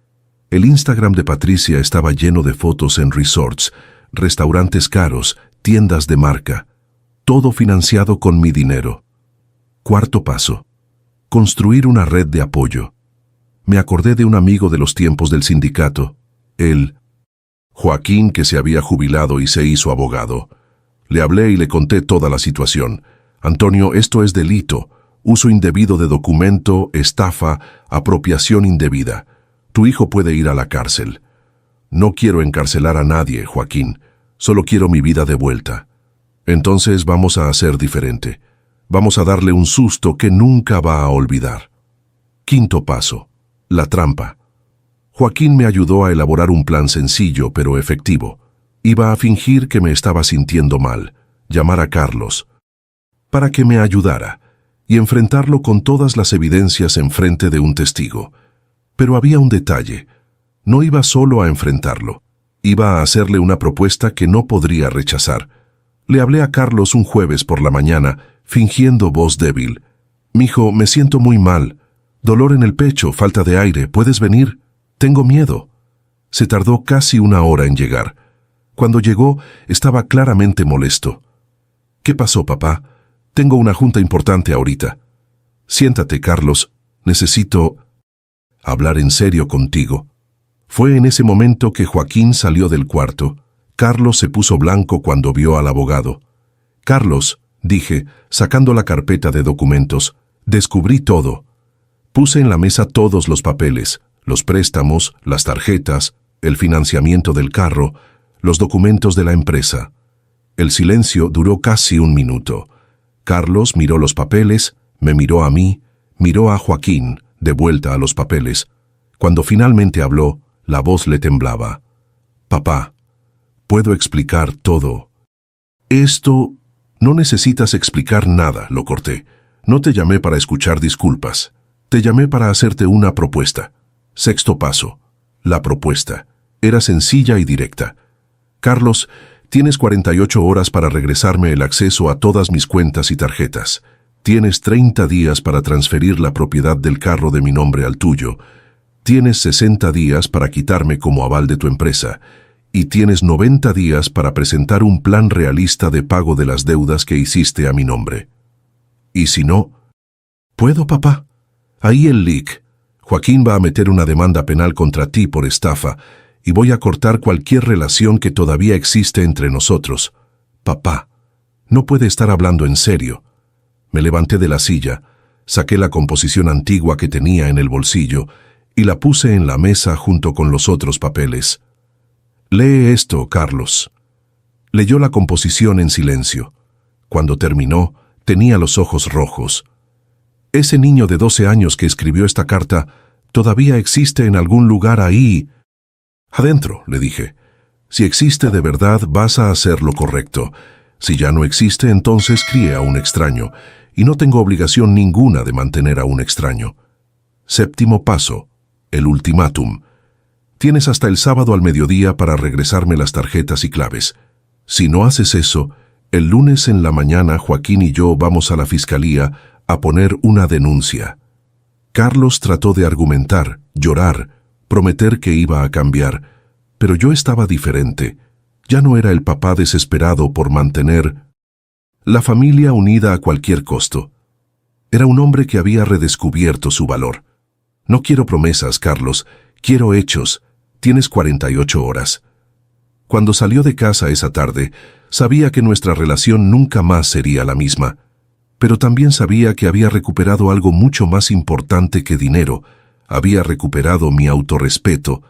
El Instagram de Patricia estaba lleno de fotos en resorts, restaurantes caros, tiendas de marca. Todo financiado con mi dinero. Cuarto paso: construir una red de apoyo. Me acordé de un amigo de los tiempos del sindicato, Joaquín, que se había jubilado y se hizo abogado. Le hablé y le conté toda la situación. Antonio, esto es delito: uso indebido de documento, estafa, apropiación indebida. Tu hijo puede ir a la cárcel. No quiero encarcelar a nadie, Joaquín. Solo quiero mi vida de vuelta. Entonces vamos a hacer diferente. Vamos a darle un susto que nunca va a olvidar. Quinto paso: la trampa. Joaquín me ayudó a elaborar un plan sencillo pero efectivo. Iba a fingir que me estaba sintiendo mal, llamar a Carlos, para que me ayudara, y enfrentarlo con todas las evidencias enfrente de un testigo. Pero había un detalle: no iba solo a enfrentarlo, iba a hacerle una propuesta que no podría rechazar. Le hablé a Carlos un jueves por la mañana, fingiendo voz débil. «Mijo, me siento muy mal. Dolor en el pecho, falta de aire, ¿puedes venir? Tengo miedo». Se tardó casi 1 hora en llegar. Cuando llegó, estaba claramente molesto. «¿Qué pasó, papá? Tengo una junta importante ahorita». «Siéntate, Carlos. Necesito hablar en serio contigo». Fue en ese momento que Joaquín salió del cuarto. Carlos se puso blanco cuando vio al abogado. «Carlos», dije, sacando la carpeta de documentos, «descubrí todo». Puse en la mesa todos los papeles, los préstamos, las tarjetas, el financiamiento del carro, los documentos de la empresa. El silencio duró casi 1 minuto. Carlos miró los papeles, me miró a mí, miró a Joaquín, de vuelta a los papeles. Cuando finalmente habló, la voz le temblaba. «Papá, puedo explicar todo». «Esto, no necesitas explicar nada», lo corté. «No te llamé para escuchar disculpas. Te llamé para hacerte una propuesta». Sexto paso: la propuesta. Era sencilla y directa. «Carlos, tienes 48 horas para regresarme el acceso a todas mis cuentas y tarjetas. Tienes 30 días para transferir la propiedad del carro de mi nombre al tuyo. Tienes 60 días para quitarme como aval de tu empresa. Y tienes 90 días para presentar un plan realista de pago de las deudas que hiciste a mi nombre». «¿Y si no?» «¿Puedo, papá? Ahí el leak. Joaquín va a meter una demanda penal contra ti por estafa y voy a cortar cualquier relación que todavía existe entre nosotros. Papá, no puede estar hablando en serio». Me levanté de la silla, saqué la composición antigua que tenía en el bolsillo y la puse en la mesa junto con los otros papeles. «Lee esto, Carlos». Leyó la composición en silencio. Cuando terminó, tenía los ojos rojos. «Ese niño de 12 años que escribió esta carta todavía existe en algún lugar ahí». Adentro, le dije. Si existe de verdad, vas a hacer lo correcto. Si ya no existe, entonces críe a un extraño, y no tengo obligación ninguna de mantener a un extraño. Séptimo paso, el ultimátum. Tienes hasta el sábado al mediodía para regresarme las tarjetas y claves. Si no haces eso, el lunes en la mañana Joaquín y yo vamos a la fiscalía a poner una denuncia. Carlos trató de argumentar, llorar, prometer que iba a cambiar, pero yo estaba diferente. Ya no era el papá desesperado por mantener la familia unida a cualquier costo. Era un hombre que había redescubierto su valor. No quiero promesas, Carlos, quiero hechos. Tienes 48 horas. Cuando salió de casa esa tarde, sabía que nuestra relación nunca más sería la misma, pero también sabía que había recuperado algo mucho más importante que dinero. Había recuperado mi autorrespeto.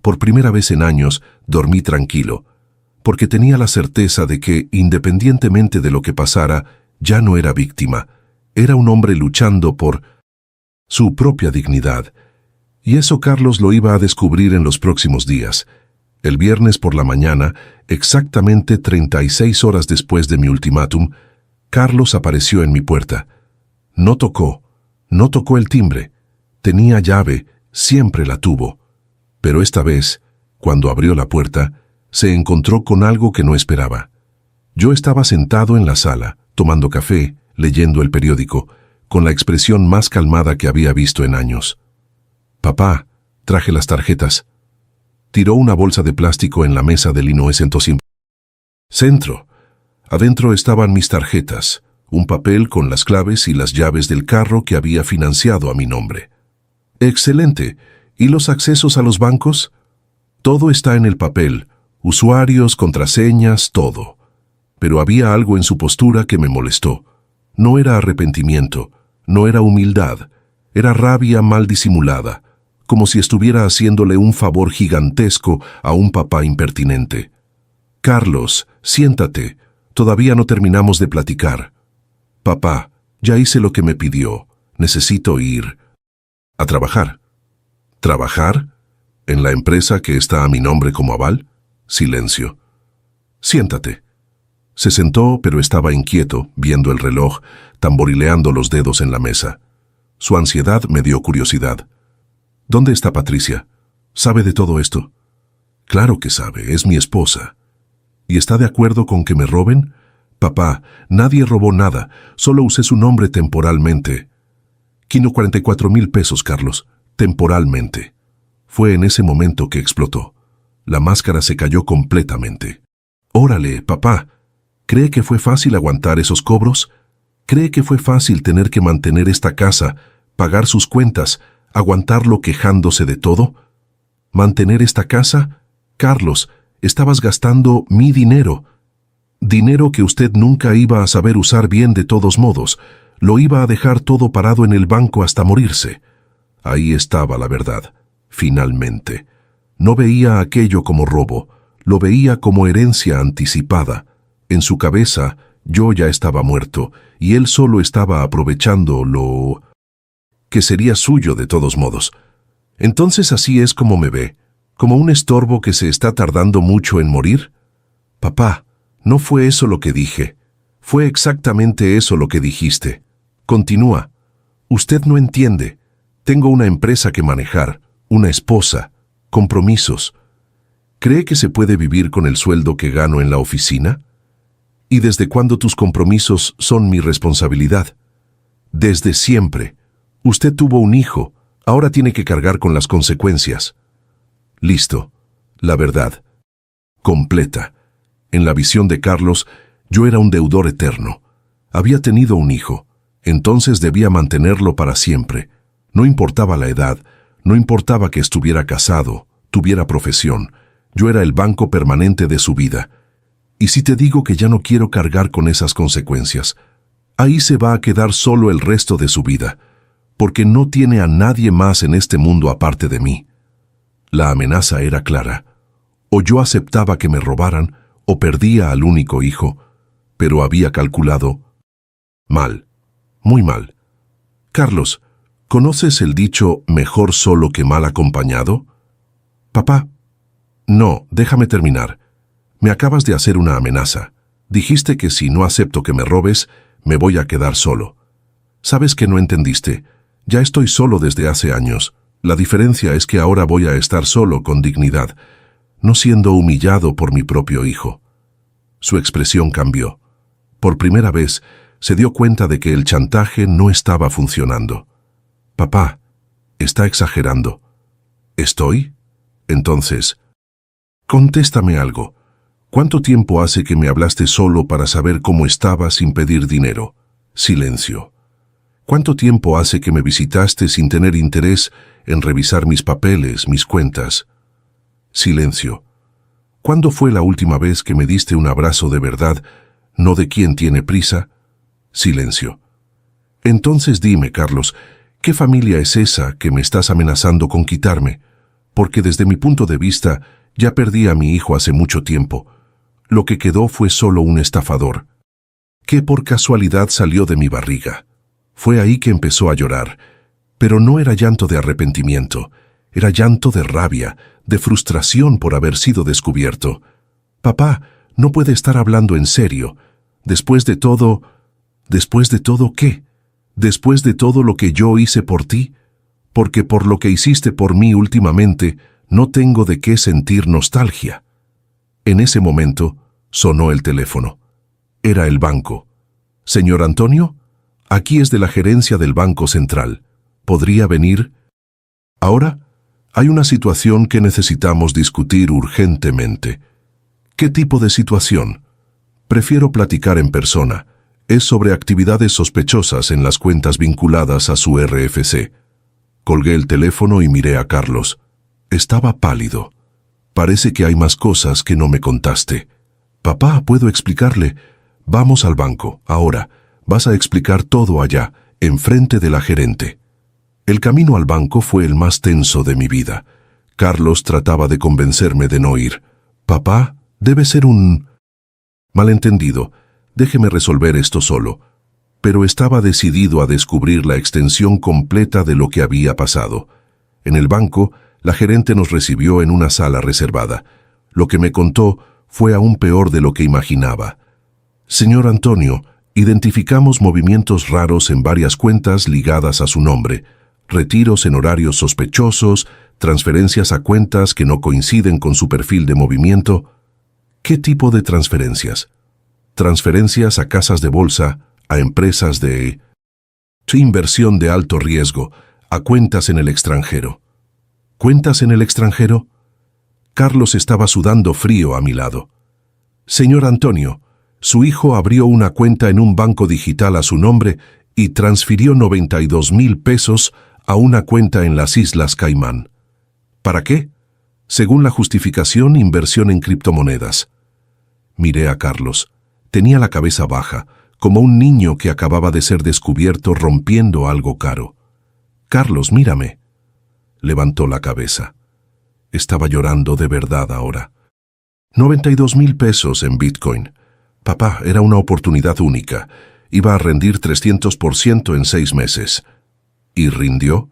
Por primera vez en años, dormí tranquilo, porque tenía la certeza de que, independientemente de lo que pasara, ya no era víctima. Era un hombre luchando por su propia dignidad. Y eso Carlos lo iba a descubrir en los próximos días. El viernes por la mañana, exactamente 36 horas después de mi ultimátum, Carlos apareció en mi puerta. No tocó el timbre. Tenía llave, siempre la tuvo. Pero esta vez, cuando abrió la puerta, se encontró con algo que no esperaba. Yo estaba sentado en la sala, tomando café, leyendo el periódico, con la expresión más calmada que había visto en años. «Papá, traje las tarjetas». Tiró una bolsa de plástico en la mesa de lino centro. Adentro estaban mis tarjetas, un papel con las claves y las llaves del carro que había financiado a mi nombre. «Excelente. ¿Y los accesos a los bancos?» «Todo está en el papel, usuarios, contraseñas, todo». Pero había algo en su postura que me molestó. No era arrepentimiento, no era humildad, era rabia mal disimulada, como si estuviera haciéndole un favor gigantesco a un papá impertinente. «Carlos, siéntate, todavía no terminamos de platicar». «Papá, ya hice lo que me pidió, necesito ir a trabajar». «¿Trabajar? ¿En la empresa que está a mi nombre como aval?» Silencio. «Siéntate». Se sentó, pero estaba inquieto, viendo el reloj, tamborileando los dedos en la mesa. Su ansiedad me dio curiosidad. «¿Dónde está Patricia? ¿Sabe de todo esto?» «Claro que sabe, es mi esposa». «¿Y está de acuerdo con que me roben?» «Papá, nadie robó nada, solo usé su nombre temporalmente». «Quino 44,000 pesos, Carlos, temporalmente». Fue en ese momento que explotó. La máscara se cayó completamente. «Órale, papá, ¿cree que fue fácil aguantar esos cobros? ¿Cree que fue fácil tener que mantener esta casa, pagar sus cuentas, aguantarlo quejándose de todo? ¿Mantener esta casa? Carlos, estabas gastando mi dinero. Dinero que usted nunca iba a saber usar bien de todos modos. Lo iba a dejar todo parado en el banco hasta morirse». Ahí estaba la verdad, finalmente. No veía aquello como robo, lo veía como herencia anticipada. En su cabeza, yo ya estaba muerto, y él solo estaba aprovechando lo que sería suyo de todos modos. «Entonces así es como me ve, como un estorbo que se está tardando mucho en morir». «Papá, no fue eso lo que dije. Fue exactamente eso lo que dijiste». Continúa. «Usted no entiende. Tengo una empresa que manejar, una esposa, compromisos. ¿Cree que se puede vivir con el sueldo que gano en la oficina? ¿Y desde cuándo tus compromisos son mi responsabilidad?» «Desde siempre. Usted tuvo un hijo, ahora tiene que cargar con las consecuencias». Listo. La verdad. Completa. En la visión de Carlos, yo era un deudor eterno. Había tenido un hijo, entonces debía mantenerlo para siempre. No importaba la edad, no importaba que estuviera casado, tuviera profesión. Yo era el banco permanente de su vida. Y si te digo que ya no quiero cargar con esas consecuencias, ahí se va a quedar solo el resto de su vida, porque no tiene a nadie más en este mundo aparte de mí. La amenaza era clara. O yo aceptaba que me robaran, o perdía al único hijo, pero había calculado mal, muy mal. «Carlos, ¿conoces el dicho mejor solo que mal acompañado?» «Papá, No, déjame terminar. Me acabas de hacer una amenaza. Dijiste que si no acepto que me robes, me voy a quedar solo. Sabes que no entendiste. Ya estoy solo desde hace años. La diferencia es que ahora voy a estar solo con dignidad, no siendo humillado por mi propio hijo. Su expresión cambió. Por primera vez, se dio cuenta de que el chantaje no estaba funcionando. Papá, está exagerando. ¿Estoy? Entonces, contéstame algo. ¿Cuánto tiempo hace que me hablaste solo para saber cómo estaba sin pedir dinero? Silencio. ¿Cuánto tiempo hace que me visitaste sin tener interés en revisar mis papeles, mis cuentas? Silencio. ¿Cuándo fue la última vez que me diste un abrazo de verdad, no de quien tiene prisa? Silencio. Entonces dime, Carlos, ¿qué familia es esa que me estás amenazando con quitarme? Porque desde mi punto de vista, ya perdí a mi hijo hace mucho tiempo. Lo que quedó fue solo un estafador, que por casualidad salió de mi barriga. Fue ahí que empezó a llorar, pero no era llanto de arrepentimiento, era llanto de rabia, de frustración por haber sido descubierto. Papá, no puede estar hablando en serio. ¿Después de todo qué? ¿Después de todo lo que yo hice por ti? Porque por lo que hiciste por mí últimamente, no tengo de qué sentir nostalgia. En ese momento, sonó el teléfono. Era el banco. ¿Señor Antonio? Aquí es de la gerencia del Banco Central. ¿Podría venir? Ahora, hay una situación que necesitamos discutir urgentemente. ¿Qué tipo de situación? Prefiero platicar en persona. Es sobre actividades sospechosas en las cuentas vinculadas a su RFC. Colgué el teléfono y miré a Carlos. Estaba pálido. Parece que hay más cosas que no me contaste. Papá, ¿puedo explicarle? Vamos al banco, ahora. Vas a explicar todo allá, enfrente de la gerente. El camino al banco fue el más tenso de mi vida. Carlos trataba de convencerme de no ir. Papá, debe ser un malentendido. Déjeme resolver esto solo. Pero estaba decidido a descubrir la extensión completa de lo que había pasado. En el banco, la gerente nos recibió en una sala reservada. Lo que me contó fue aún peor de lo que imaginaba. Señor Antonio, identificamos movimientos raros en varias cuentas ligadas a su nombre, retiros en horarios sospechosos, transferencias a cuentas que no coinciden con su perfil de movimiento. ¿Qué tipo de transferencias? Transferencias a casas de bolsa, a empresas de inversión de alto riesgo, a cuentas en el extranjero. ¿Cuentas en el extranjero? Carlos estaba sudando frío a mi lado. Señor Antonio, su hijo abrió una cuenta en un banco digital a su nombre y transfirió 92,000 pesos a una cuenta en las Islas Caimán. ¿Para qué? Según la justificación, inversión en criptomonedas. Miré a Carlos. Tenía la cabeza baja, como un niño que acababa de ser descubierto rompiendo algo caro. Carlos, mírame. Levantó la cabeza. Estaba llorando de verdad ahora. 92,000 pesos en Bitcoin. Papá, era una oportunidad única. Iba a rendir 300% en 6 meses. ¿Y rindió?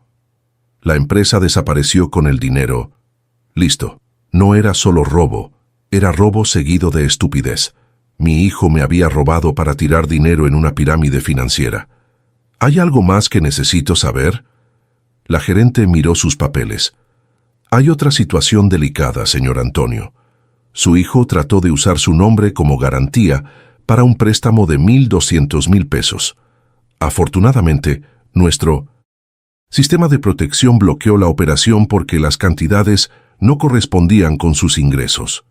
La empresa desapareció con el dinero. Listo. No era solo robo. Era robo seguido de estupidez. Mi hijo me había robado para tirar dinero en una pirámide financiera. ¿Hay algo más que necesito saber? La gerente miró sus papeles. Hay otra situación delicada, señor Antonio. Su hijo trató de usar su nombre como garantía para un préstamo de 1,200,000 pesos. Afortunadamente, nuestro sistema de protección bloqueó la operación porque las cantidades no correspondían con sus ingresos.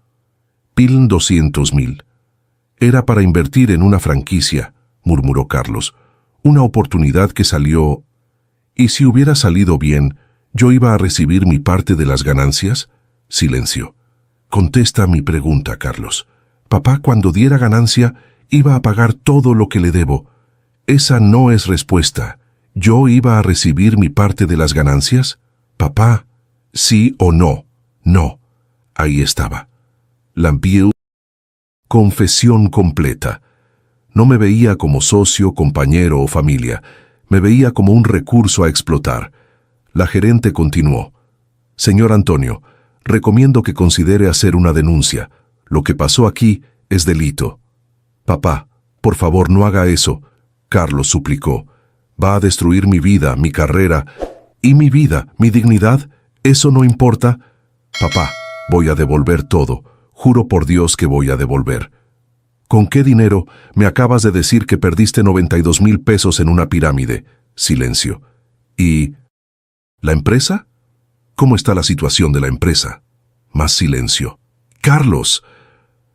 200,000. Era para invertir en una franquicia, murmuró Carlos. Una oportunidad que salió. ¿Y si hubiera salido bien, yo iba a recibir mi parte de las ganancias? Silencio. Contesta mi pregunta, Carlos. Papá, cuando diera ganancia, iba a pagar todo lo que le debo. Esa no es respuesta. ¿Yo iba a recibir mi parte de las ganancias? Papá, ¿sí o no? No. Ahí estaba. Lampiel. Confesión completa. No me veía como socio, compañero o familia. Me veía como un recurso a explotar. La gerente continuó. Señor Antonio, recomiendo que considere hacer una denuncia. Lo que pasó aquí es delito. Papá, por favor, no haga eso, Carlos suplicó. Va a destruir mi vida, mi carrera, y mi vida, mi dignidad. ¿Eso no importa? Papá, voy a devolver todo. Juro por Dios que voy a devolver. ¿Con qué dinero? Me acabas de decir que perdiste 92,000 pesos en una pirámide. Silencio. ¿Y la empresa? ¿Cómo está la situación de la empresa? Más silencio. Carlos,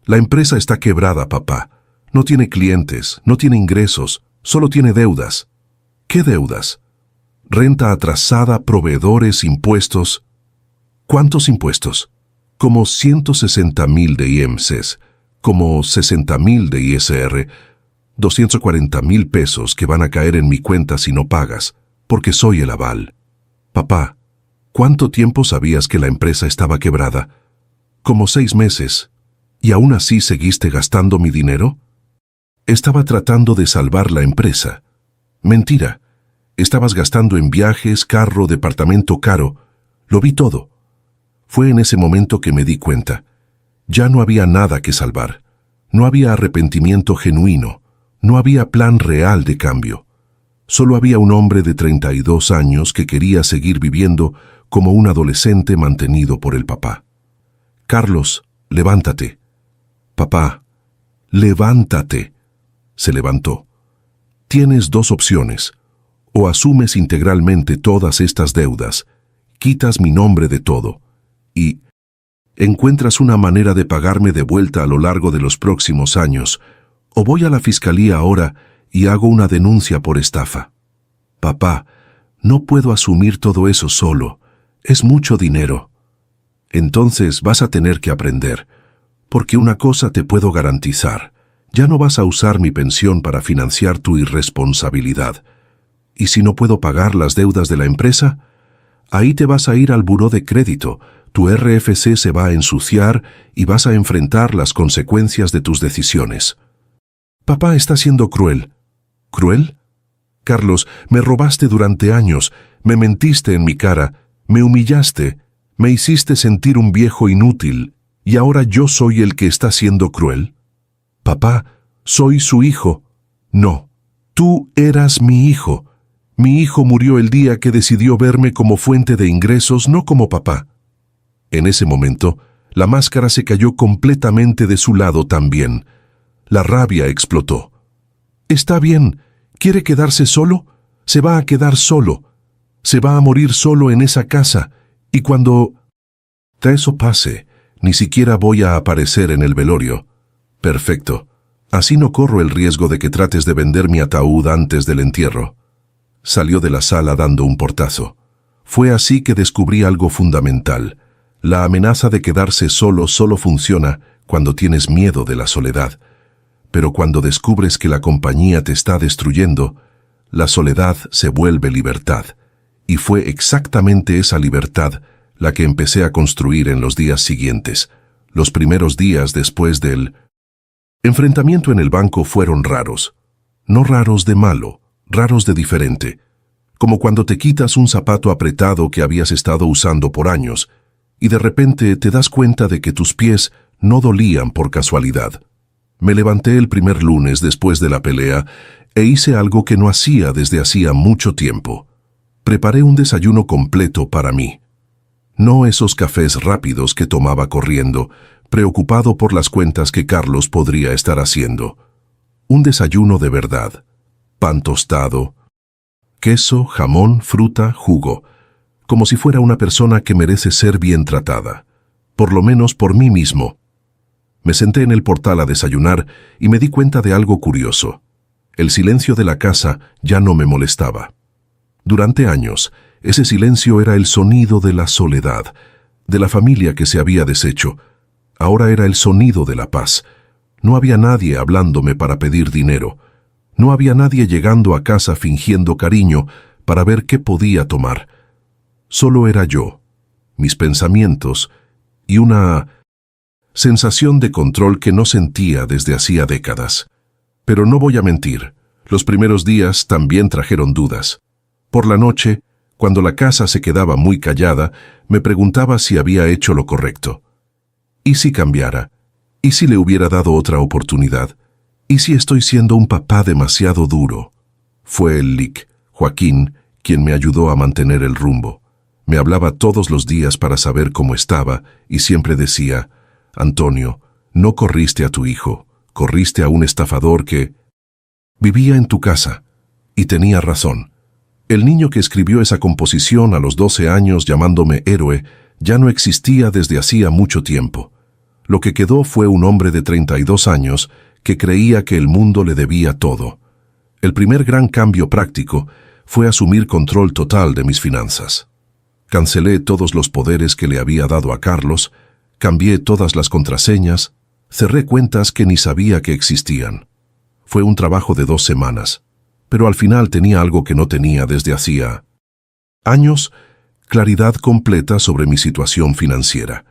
la empresa está quebrada, papá. No tiene clientes, no tiene ingresos, solo tiene deudas. ¿Qué deudas? Renta atrasada, proveedores, impuestos. ¿Cuántos impuestos? Como 160,000 de IEMSES, como 60,000 de ISR, 240,000 pesos que van a caer en mi cuenta si no pagas, porque soy el aval. Papá, ¿cuánto tiempo sabías que la empresa estaba quebrada? Como 6 meses. ¿Y aún así seguiste gastando mi dinero? Estaba tratando de salvar la empresa. Mentira. Estabas gastando en viajes, carro, departamento caro. Lo vi todo. Fue en ese momento que me di cuenta. Ya no había nada que salvar. No había arrepentimiento genuino. No había plan real de cambio. Solo había un hombre de 32 años que quería seguir viviendo como un adolescente mantenido por el papá. Carlos, levántate. Papá, levántate. Se levantó. Tienes 2 opciones. O asumes integralmente todas estas deudas, quitas mi nombre de todo, y encuentras una manera de pagarme de vuelta a lo largo de los próximos años, o voy a la fiscalía ahora y hago una denuncia por estafa. Papá, no puedo asumir todo eso solo. Es mucho dinero. Entonces vas a tener que aprender, porque una cosa te puedo garantizar. Ya no vas a usar mi pensión para financiar tu irresponsabilidad. ¿Y si no puedo pagar las deudas de la empresa? Ahí te vas a ir al buró de crédito, tu RFC se va a ensuciar y vas a enfrentar las consecuencias de tus decisiones. Papá está siendo cruel. ¿Cruel? Carlos, me robaste durante años, me mentiste en mi cara, me humillaste, me hiciste sentir un viejo inútil, y ahora yo soy el que está siendo cruel. Papá, soy su hijo. No, tú eras mi hijo. Mi hijo murió el día que decidió verme como fuente de ingresos, no como papá. En ese momento, la máscara se cayó completamente de su lado también. La rabia explotó. Está bien, ¿quiere quedarse solo? Se va a quedar solo. Se va a morir solo en esa casa. Y cuando eso pase, ni siquiera voy a aparecer en el velorio. Perfecto. Así no corro el riesgo de que trates de vender mi ataúd antes del entierro. Salió de la sala dando un portazo. Fue así que descubrí algo fundamental. La amenaza de quedarse solo funciona cuando tienes miedo de la soledad. Pero cuando descubres que la compañía te está destruyendo, la soledad se vuelve libertad. Y fue exactamente esa libertad la que empecé a construir en los días siguientes. Los primeros días después del enfrentamiento en el banco fueron raros. No raros de malo, raros de diferente. Como cuando te quitas un zapato apretado que habías estado usando por años, y de repente te das cuenta de que tus pies no dolían por casualidad. Me levanté el primer lunes después de la pelea e hice algo que no hacía desde hacía mucho tiempo. Preparé un desayuno completo para mí. No esos cafés rápidos que tomaba corriendo, preocupado por las cuentas que Carlos podría estar haciendo. Un desayuno de verdad. Pan tostado, queso, jamón, fruta, jugo, como si fuera una persona que merece ser bien tratada, por lo menos por mí mismo. Me senté en el portal a desayunar y me di cuenta de algo curioso. El silencio de la casa ya no me molestaba. Durante años, ese silencio era el sonido de la soledad, de la familia que se había deshecho. Ahora era el sonido de la paz. No había nadie hablándome para pedir dinero. No había nadie llegando a casa fingiendo cariño para ver qué podía tomar. Solo era yo, mis pensamientos y una sensación de control que no sentía desde hacía décadas. Pero no voy a mentir, los primeros días también trajeron dudas. Por la noche, Cuando la casa se quedaba muy callada, me preguntaba si había hecho lo correcto. ¿Y si cambiara? ¿Y si le hubiera dado otra oportunidad? ¿Y si estoy siendo un papá demasiado duro? Fue el Lic, Joaquín, quien me ayudó a mantener el rumbo. Me hablaba todos los días para saber cómo estaba y siempre decía: Antonio, no corriste a tu hijo, corriste a un estafador que vivía en tu casa. Y tenía razón. El niño que escribió esa composición a los 12 años llamándome héroe ya no existía desde hacía mucho tiempo. Lo que quedó fue un hombre de 32 años que creía que el mundo le debía todo. El primer gran cambio práctico fue asumir control total de mis finanzas. Cancelé todos los poderes que le había dado a Carlos, cambié todas las contraseñas, cerré cuentas que ni sabía que existían. Fue un trabajo de 2 semanas, pero al final tenía algo que no tenía desde hacía años: claridad completa sobre mi situación financiera.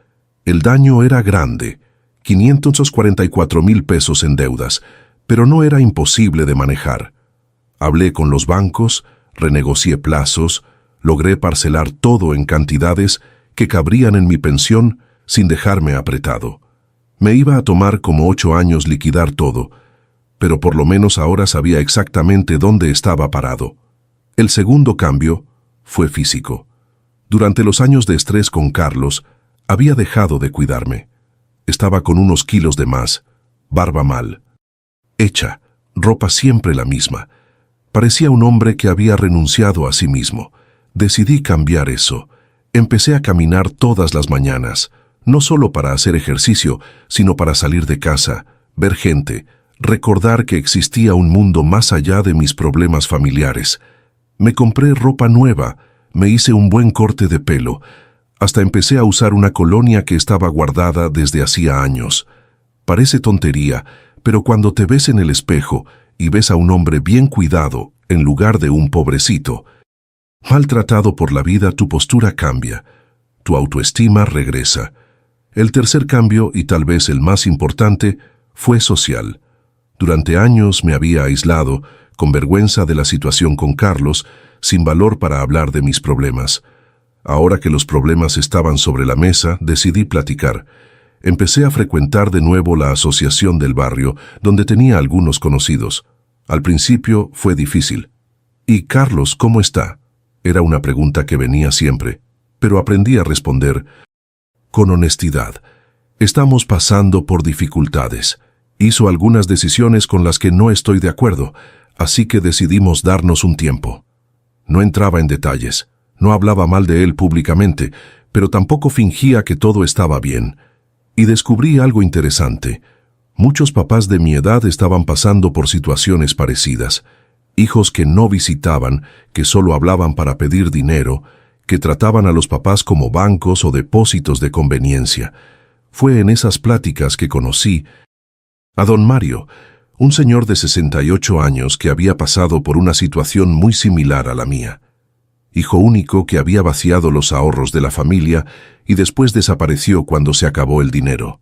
El daño era grande, 544,000 pesos en deudas, pero no era imposible de manejar. Hablé con los bancos, renegocié plazos, logré parcelar todo en cantidades que cabrían en mi pensión sin dejarme apretado. Me iba a tomar como 8 años liquidar todo, pero por lo menos ahora sabía exactamente dónde estaba parado. El segundo cambio fue físico. Durante los años de estrés con Carlos, había dejado de cuidarme. Estaba con unos kilos de más, barba mal hecha, ropa siempre la misma. Parecía un hombre que había renunciado a sí mismo. Decidí cambiar eso. Empecé a caminar todas las mañanas, no solo para hacer ejercicio, sino para salir de casa, ver gente, recordar que existía un mundo más allá de mis problemas familiares. Me compré ropa nueva, me hice un buen corte de pelo, hasta empecé a usar una colonia que estaba guardada desde hacía años. Parece tontería, pero cuando te ves en el espejo y ves a un hombre bien cuidado en lugar de un pobrecito maltratado por la vida, tu postura cambia, tu autoestima regresa. El tercer cambio, y tal vez el más importante, fue social. Durante años me había aislado, con vergüenza de la situación con Carlos, sin valor para hablar de mis problemas. Ahora que los problemas estaban sobre la mesa, decidí platicar. Empecé a frecuentar de nuevo la asociación del barrio, donde tenía algunos conocidos. Al principio fue difícil. ¿Y Carlos cómo está? Era una pregunta que venía siempre, pero aprendí a responder con honestidad. Estamos pasando por dificultades. Hizo algunas decisiones con las que no estoy de acuerdo, así que decidimos darnos un tiempo. No entraba en detalles, no hablaba mal de él públicamente, pero tampoco fingía que todo estaba bien. Y descubrí algo interesante. Muchos papás de mi edad estaban pasando por situaciones parecidas. Hijos que no visitaban, que solo hablaban para pedir dinero, que trataban a los papás como bancos o depósitos de conveniencia. Fue en esas pláticas que conocí a don Mario, un señor de 68 años que había pasado por una situación muy similar a la mía. Hijo único que había vaciado los ahorros de la familia y después desapareció cuando se acabó el dinero.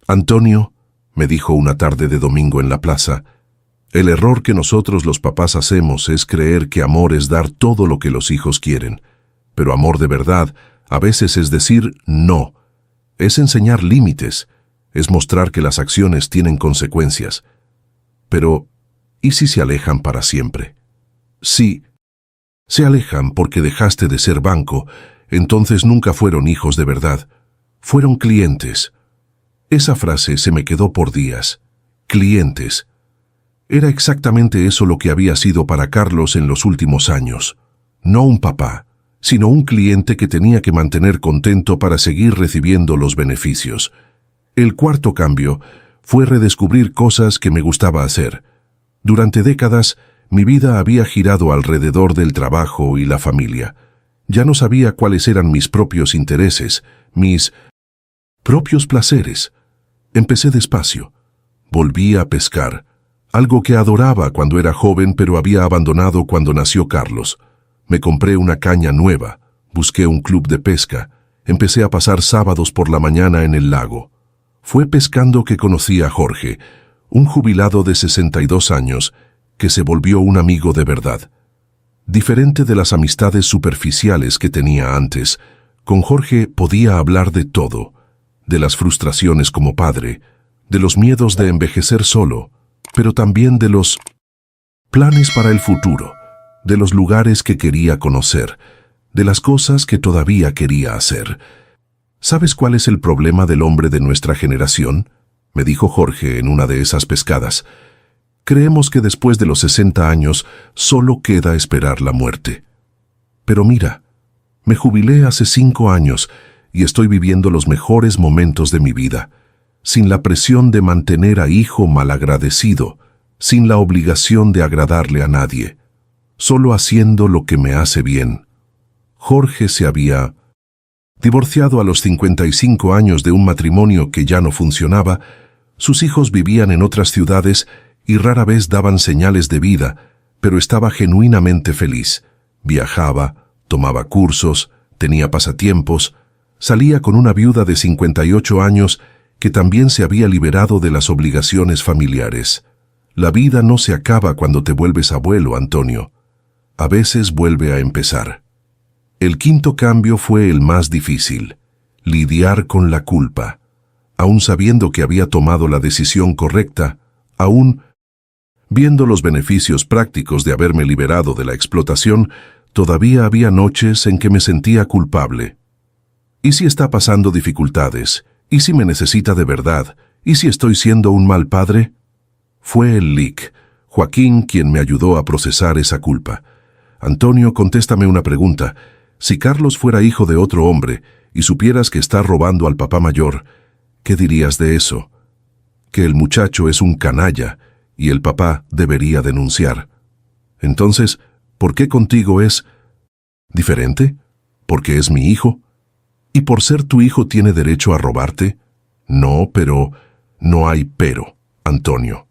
Antonio, me dijo una tarde de domingo en la plaza, el error que nosotros los papás hacemos es creer que amor es dar todo lo que los hijos quieren. Pero amor de verdad a veces es decir no, es enseñar límites, es mostrar que las acciones tienen consecuencias. Pero, ¿y si se alejan para siempre? Sí, se alejan porque dejaste de ser banco, entonces nunca fueron hijos de verdad, fueron clientes. Esa frase se me quedó por días. Clientes. Era exactamente eso lo que había sido para Carlos en los últimos años. No un papá, sino un cliente que tenía que mantener contento para seguir recibiendo los beneficios. El cuarto cambio fue redescubrir cosas que me gustaba hacer. Durante décadas, mi vida había girado alrededor del trabajo y la familia. Ya no sabía cuáles eran mis propios intereses, mis propios placeres. Empecé despacio. Volví a pescar, algo que adoraba cuando era joven pero había abandonado cuando nació Carlos. Me compré una caña nueva, busqué un club de pesca, empecé a pasar sábados por la mañana en el lago. Fue pescando que conocí a Jorge, un jubilado de 62 años, que se volvió un amigo de verdad. Diferente de las amistades superficiales que tenía antes, con Jorge podía hablar de todo, de las frustraciones como padre, de los miedos de envejecer solo, pero también de los planes para el futuro, de los lugares que quería conocer, de las cosas que todavía quería hacer. ¿Sabes cuál es el problema del hombre de nuestra generación?, me dijo Jorge en una de esas pescadas. Creemos que después de los 60 años solo queda esperar la muerte. Pero mira, me jubilé hace 5 años y estoy viviendo los mejores momentos de mi vida, sin la presión de mantener a hijo malagradecido, sin la obligación de agradarle a nadie, solo haciendo lo que me hace bien. Jorge se había divorciado a los 55 años de un matrimonio que ya no funcionaba. Sus hijos vivían en otras ciudades y rara vez daban señales de vida, pero estaba genuinamente feliz. Viajaba, tomaba cursos, tenía pasatiempos, salía con una viuda de 58 años que también se había liberado de las obligaciones familiares. La vida no se acaba cuando te vuelves abuelo, Antonio. A veces vuelve a empezar. El quinto cambio fue el más difícil: lidiar con la culpa. Aún sabiendo que había tomado la decisión correcta, aún viendo los beneficios prácticos de haberme liberado de la explotación, todavía había noches en que me sentía culpable. ¿Y si está pasando dificultades? ¿Y si me necesita de verdad? ¿Y si estoy siendo un mal padre? Fue el LIC, Joaquín, quien me ayudó a procesar esa culpa. Antonio, contéstame una pregunta. Si Carlos fuera hijo de otro hombre y supieras que está robando al papá mayor, ¿qué dirías de eso? Que el muchacho es un canalla y el papá debería denunciar. Entonces, ¿por qué contigo es diferente? ¿Porque es mi hijo? ¿Y por ser tu hijo tiene derecho a robarte? No, pero no hay pero, Antonio.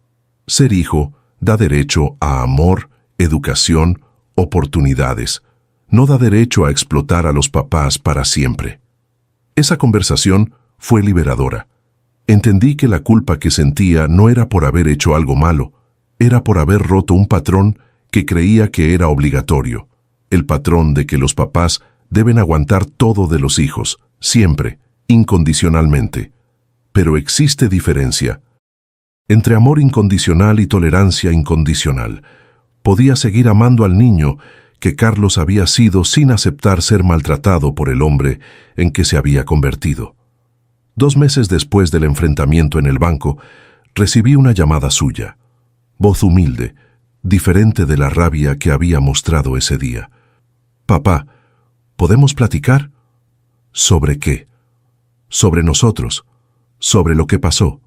Ser hijo da derecho a amor, educación, oportunidades. No da derecho a explotar a los papás para siempre. Esa conversación fue liberadora. Entendí que la culpa que sentía no era por haber hecho algo malo, era por haber roto un patrón que creía que era obligatorio, el patrón de que los papás deben aguantar todo de los hijos, siempre, incondicionalmente. Pero existe diferencia entre amor incondicional y tolerancia incondicional. Podía seguir amando al niño que Carlos había sido sin aceptar ser maltratado por el hombre en que se había convertido. 2 meses después del enfrentamiento en el banco, recibí una llamada suya. Voz humilde, diferente de la rabia que había mostrado ese día. «Papá, ¿podemos platicar?» «¿Sobre qué?» «Sobre nosotros, sobre lo que pasó.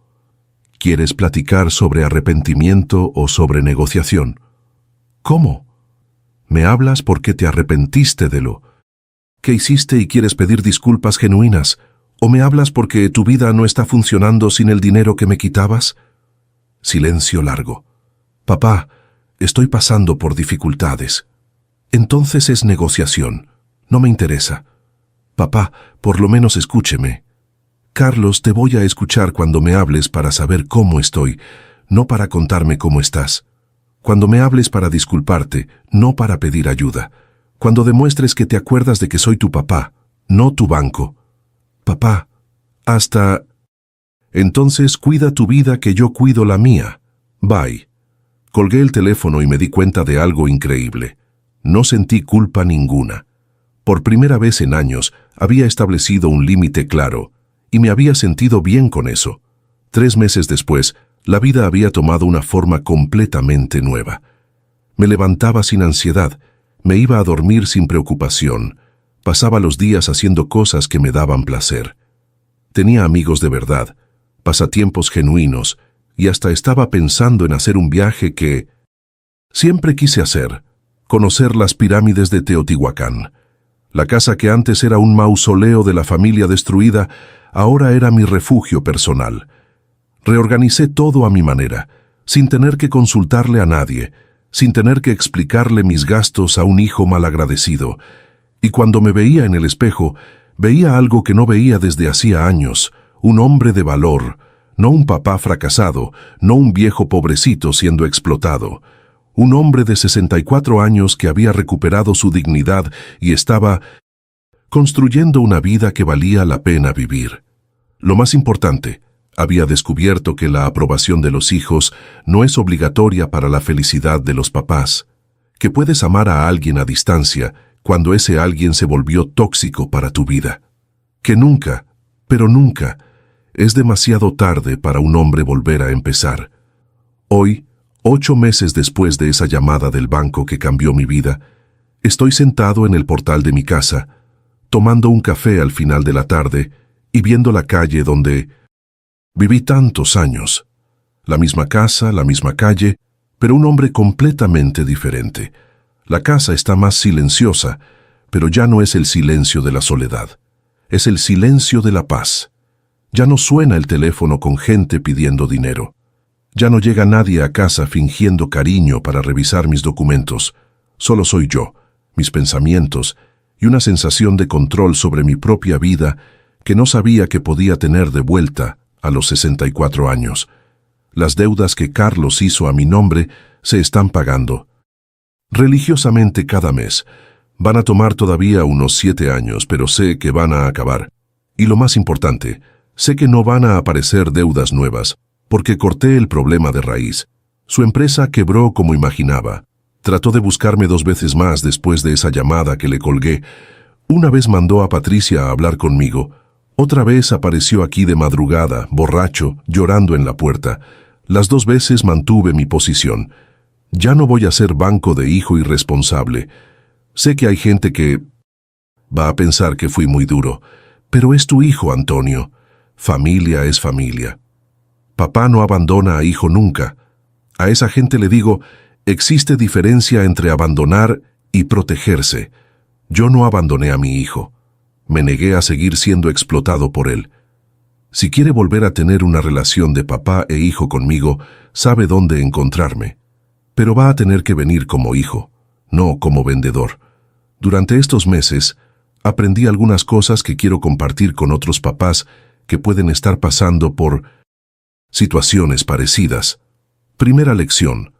¿Quieres platicar sobre arrepentimiento o sobre negociación?» «¿Cómo? ¿Me hablas porque te arrepentiste de lo que hiciste y quieres pedir disculpas genuinas? ¿O me hablas porque tu vida no está funcionando sin el dinero que me quitabas?» Silencio largo. «Papá, estoy pasando por dificultades». «Entonces es negociación. No me interesa». «Papá, por lo menos escúcheme». «Carlos, te voy a escuchar cuando me hables para saber cómo estoy, no para contarme cómo estás. Cuando me hables para disculparte, no para pedir ayuda. Cuando demuestres que te acuerdas de que soy tu papá, no tu banco. Papá, hasta... Entonces cuida tu vida que yo cuido la mía. Bye». Colgué el teléfono y me di cuenta de algo increíble. No sentí culpa ninguna. Por primera vez en años había establecido un límite claro y me había sentido bien con eso. 3 meses después, la vida había tomado una forma completamente nueva. Me levantaba sin ansiedad, me iba a dormir sin preocupación, pasaba los días haciendo cosas que me daban placer. Tenía amigos de verdad, pasatiempos genuinos, y hasta estaba pensando en hacer un viaje que siempre quise hacer: conocer las pirámides de Teotihuacán. La casa que antes era un mausoleo de la familia destruida, ahora era mi refugio personal. Reorganicé todo a mi manera, sin tener que consultarle a nadie, sin tener que explicarle mis gastos a un hijo malagradecido. Y cuando me veía en el espejo, veía algo que no veía desde hacía años: un hombre de valor, no un papá fracasado, no un viejo pobrecito siendo explotado. Un hombre de 64 años que había recuperado su dignidad y estaba construyendo una vida que valía la pena vivir. Lo más importante, había descubierto que la aprobación de los hijos no es obligatoria para la felicidad de los papás, que puedes amar a alguien a distancia cuando ese alguien se volvió tóxico para tu vida, que nunca, pero nunca, es demasiado tarde para un hombre volver a empezar. Hoy, 8 meses después de esa llamada del banco que cambió mi vida, estoy sentado en el portal de mi casa, tomando un café al final de la tarde y viendo la calle donde viví tantos años. La misma casa, la misma calle, pero un hombre completamente diferente. La casa está más silenciosa, pero ya no es el silencio de la soledad. Es el silencio de la paz. Ya no suena el teléfono con gente pidiendo dinero. Ya no llega nadie a casa fingiendo cariño para revisar mis documentos. Solo soy yo, mis pensamientos y una sensación de control sobre mi propia vida que no sabía que podía tener de vuelta a los 64 años. Las deudas que Carlos hizo a mi nombre se están pagando religiosamente cada mes. Van a tomar todavía unos 7 años, pero sé que van a acabar. Y lo más importante, sé que no van a aparecer deudas nuevas, porque corté el problema de raíz. Su empresa quebró como imaginaba. Trató de buscarme 2 veces más después de esa llamada que le colgué. Una vez mandó a Patricia a hablar conmigo. Otra vez apareció aquí de madrugada, borracho, llorando en la puerta. Las 2 veces mantuve mi posición. Ya no voy a ser banco de hijo irresponsable. Sé que hay gente que va a pensar que fui muy duro, pero es tu hijo, Antonio. Familia es familia. Papá no abandona a hijo nunca. A esa gente le digo, existe diferencia entre abandonar y protegerse. Yo no abandoné a mi hijo. Me negué a seguir siendo explotado por él. Si quiere volver a tener una relación de papá e hijo conmigo, sabe dónde encontrarme. Pero va a tener que venir como hijo, no como vendedor. Durante estos meses, aprendí algunas cosas que quiero compartir con otros papás que pueden estar pasando por situaciones parecidas. Primera lección.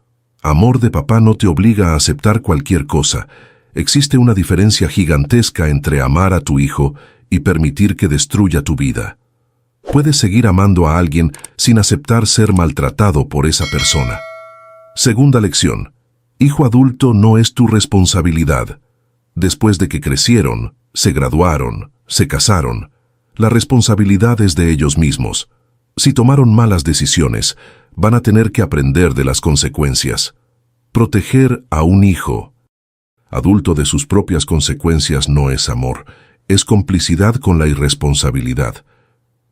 Amor de papá no te obliga a aceptar cualquier cosa. Existe una diferencia gigantesca entre amar a tu hijo y permitir que destruya tu vida. Puedes seguir amando a alguien sin aceptar ser maltratado por esa persona. Segunda lección. Hijo adulto no es tu responsabilidad. Después de que crecieron, se graduaron, se casaron, la responsabilidad es de ellos mismos. Si tomaron malas decisiones, van a tener que aprender de las consecuencias. Proteger a un hijo adulto de sus propias consecuencias no es amor, es complicidad con la irresponsabilidad.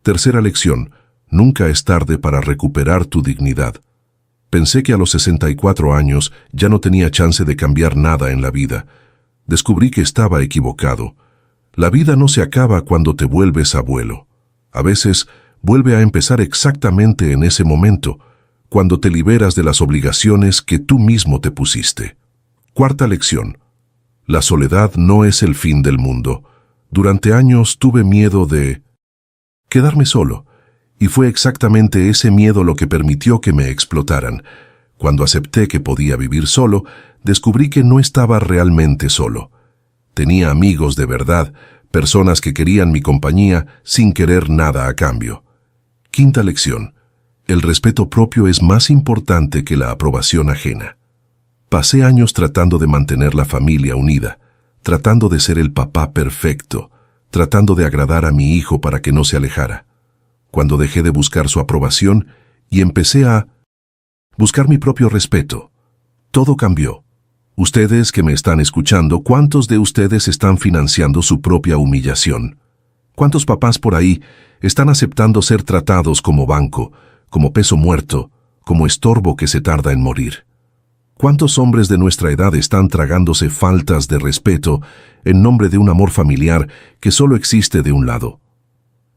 Tercera lección. Nunca es tarde para recuperar tu dignidad. Pensé que a los 64 años ya no tenía chance de cambiar nada en la vida. Descubrí que estaba equivocado. La vida no se acaba cuando te vuelves abuelo. A veces vuelve a empezar exactamente en ese momento, cuando te liberas de las obligaciones que tú mismo te pusiste. Cuarta lección. La soledad no es el fin del mundo. Durante años tuve miedo de quedarme solo, y fue exactamente ese miedo lo que permitió que me explotaran. Cuando acepté que podía vivir solo, descubrí que no estaba realmente solo. Tenía amigos de verdad, personas que querían mi compañía sin querer nada a cambio. Quinta lección. El respeto propio es más importante que la aprobación ajena. Pasé años tratando de mantener la familia unida, tratando de ser el papá perfecto, tratando de agradar a mi hijo para que no se alejara. Cuando dejé de buscar su aprobación y empecé a buscar mi propio respeto, todo cambió. Ustedes que me están escuchando, ¿cuántos de ustedes están financiando su propia humillación? ¿Cuántos papás por ahí están aceptando ser tratados como banco, como peso muerto, como estorbo que se tarda en morir? ¿Cuántos hombres de nuestra edad están tragándose faltas de respeto en nombre de un amor familiar que solo existe de un lado?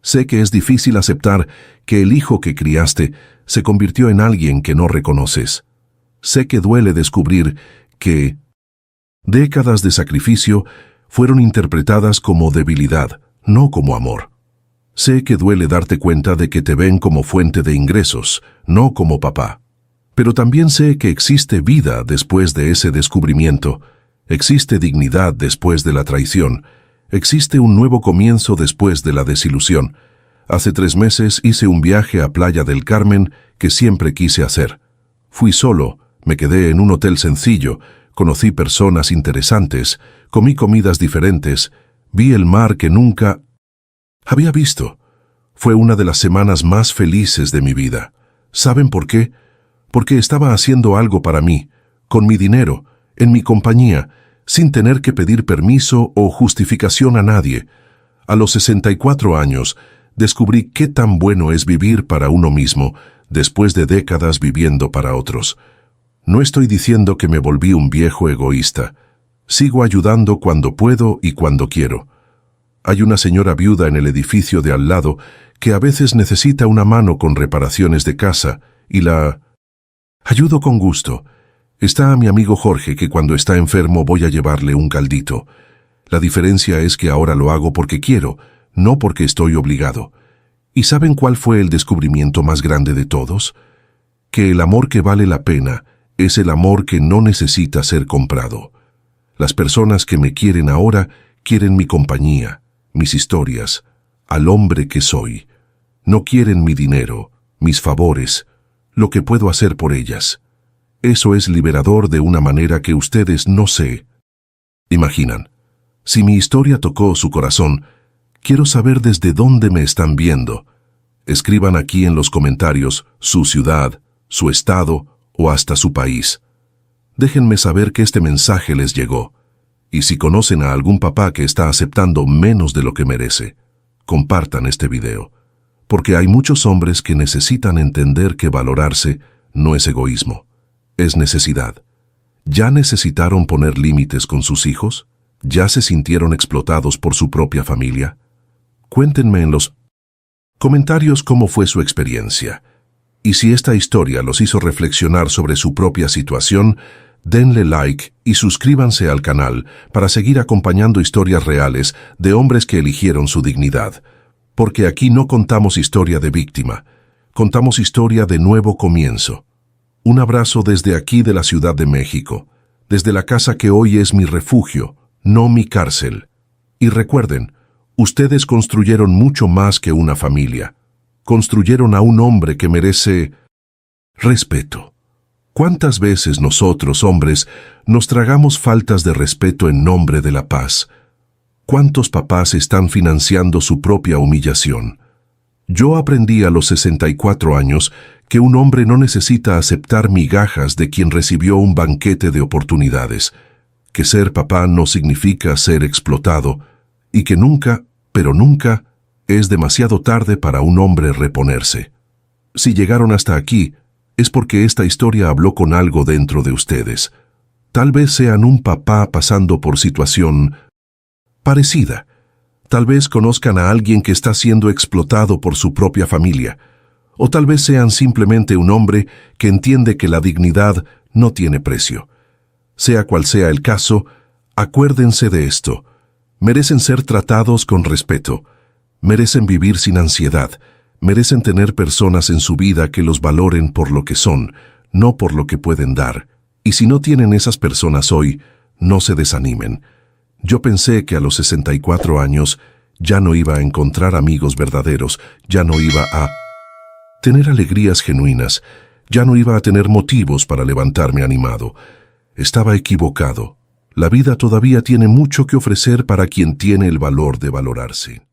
Sé que es difícil aceptar que el hijo que criaste se convirtió en alguien que no reconoces. Sé que duele descubrir que décadas de sacrificio fueron interpretadas como debilidad, no como amor. Sé que duele darte cuenta de que te ven como fuente de ingresos, no como papá. Pero también sé que existe vida después de ese descubrimiento, existe dignidad después de la traición, existe un nuevo comienzo después de la desilusión. Hace 3 meses hice un viaje a Playa del Carmen que siempre quise hacer. Fui solo, me quedé en un hotel sencillo, conocí personas interesantes, comí comidas diferentes, vi el mar que nunca había visto. Fue una de las semanas más felices de mi vida. ¿Saben por qué? Porque estaba haciendo algo para mí, con mi dinero, en mi compañía, sin tener que pedir permiso o justificación a nadie. A los 64 años, descubrí qué tan bueno es vivir para uno mismo, después de décadas viviendo para otros. No estoy diciendo que me volví un viejo egoísta. Sigo ayudando cuando puedo y cuando quiero. Hay una señora viuda en el edificio de al lado que a veces necesita una mano con reparaciones de casa y la ayudo con gusto. Está mi amigo Jorge, que cuando está enfermo voy a llevarle un caldito. La diferencia es que ahora lo hago porque quiero, no porque estoy obligado. ¿Y saben cuál fue el descubrimiento más grande de todos? Que el amor que vale la pena es el amor que no necesita ser comprado. Las personas que me quieren ahora quieren mi compañía, mis historias, al hombre que soy. No quieren mi dinero, mis favores, lo que puedo hacer por ellas. Eso es liberador de una manera que ustedes no se imaginan. Si mi historia tocó su corazón, quiero saber desde dónde me están viendo. Escriban aquí en los comentarios su ciudad, su estado o hasta su país. Déjenme saber que este mensaje les llegó. Y si conocen a algún papá que está aceptando menos de lo que merece, compartan este video. Porque hay muchos hombres que necesitan entender que valorarse no es egoísmo, es necesidad. ¿Ya necesitaron poner límites con sus hijos? ¿Ya se sintieron explotados por su propia familia? Cuéntenme en los comentarios cómo fue su experiencia. Y si esta historia los hizo reflexionar sobre su propia situación, denle like y suscríbanse al canal para seguir acompañando historias reales de hombres que eligieron su dignidad. Porque aquí no contamos historia de víctima, contamos historia de nuevo comienzo. Un abrazo desde aquí de la Ciudad de México, desde la casa que hoy es mi refugio, no mi cárcel. Y recuerden, ustedes construyeron mucho más que una familia. Construyeron a un hombre que merece respeto. ¿Cuántas veces nosotros, hombres, nos tragamos faltas de respeto en nombre de la paz? ¿Cuántos papás están financiando su propia humillación? Yo aprendí a los 64 años que un hombre no necesita aceptar migajas de quien recibió un banquete de oportunidades, que ser papá no significa ser explotado, y que nunca, pero nunca, es demasiado tarde para un hombre reponerse. Si llegaron hasta aquí, es porque esta historia habló con algo dentro de ustedes. Tal vez sean un papá pasando por situación parecida. Tal vez conozcan a alguien que está siendo explotado por su propia familia. O tal vez sean simplemente un hombre que entiende que la dignidad no tiene precio. Sea cual sea el caso, acuérdense de esto. Merecen ser tratados con respeto. Merecen vivir sin ansiedad. Merecen tener personas en su vida que los valoren por lo que son, no por lo que pueden dar. Y si no tienen esas personas hoy, no se desanimen. Yo pensé que a los 64 años ya no iba a encontrar amigos verdaderos, ya no iba a tener alegrías genuinas, ya no iba a tener motivos para levantarme animado. Estaba equivocado. La vida todavía tiene mucho que ofrecer para quien tiene el valor de valorarse.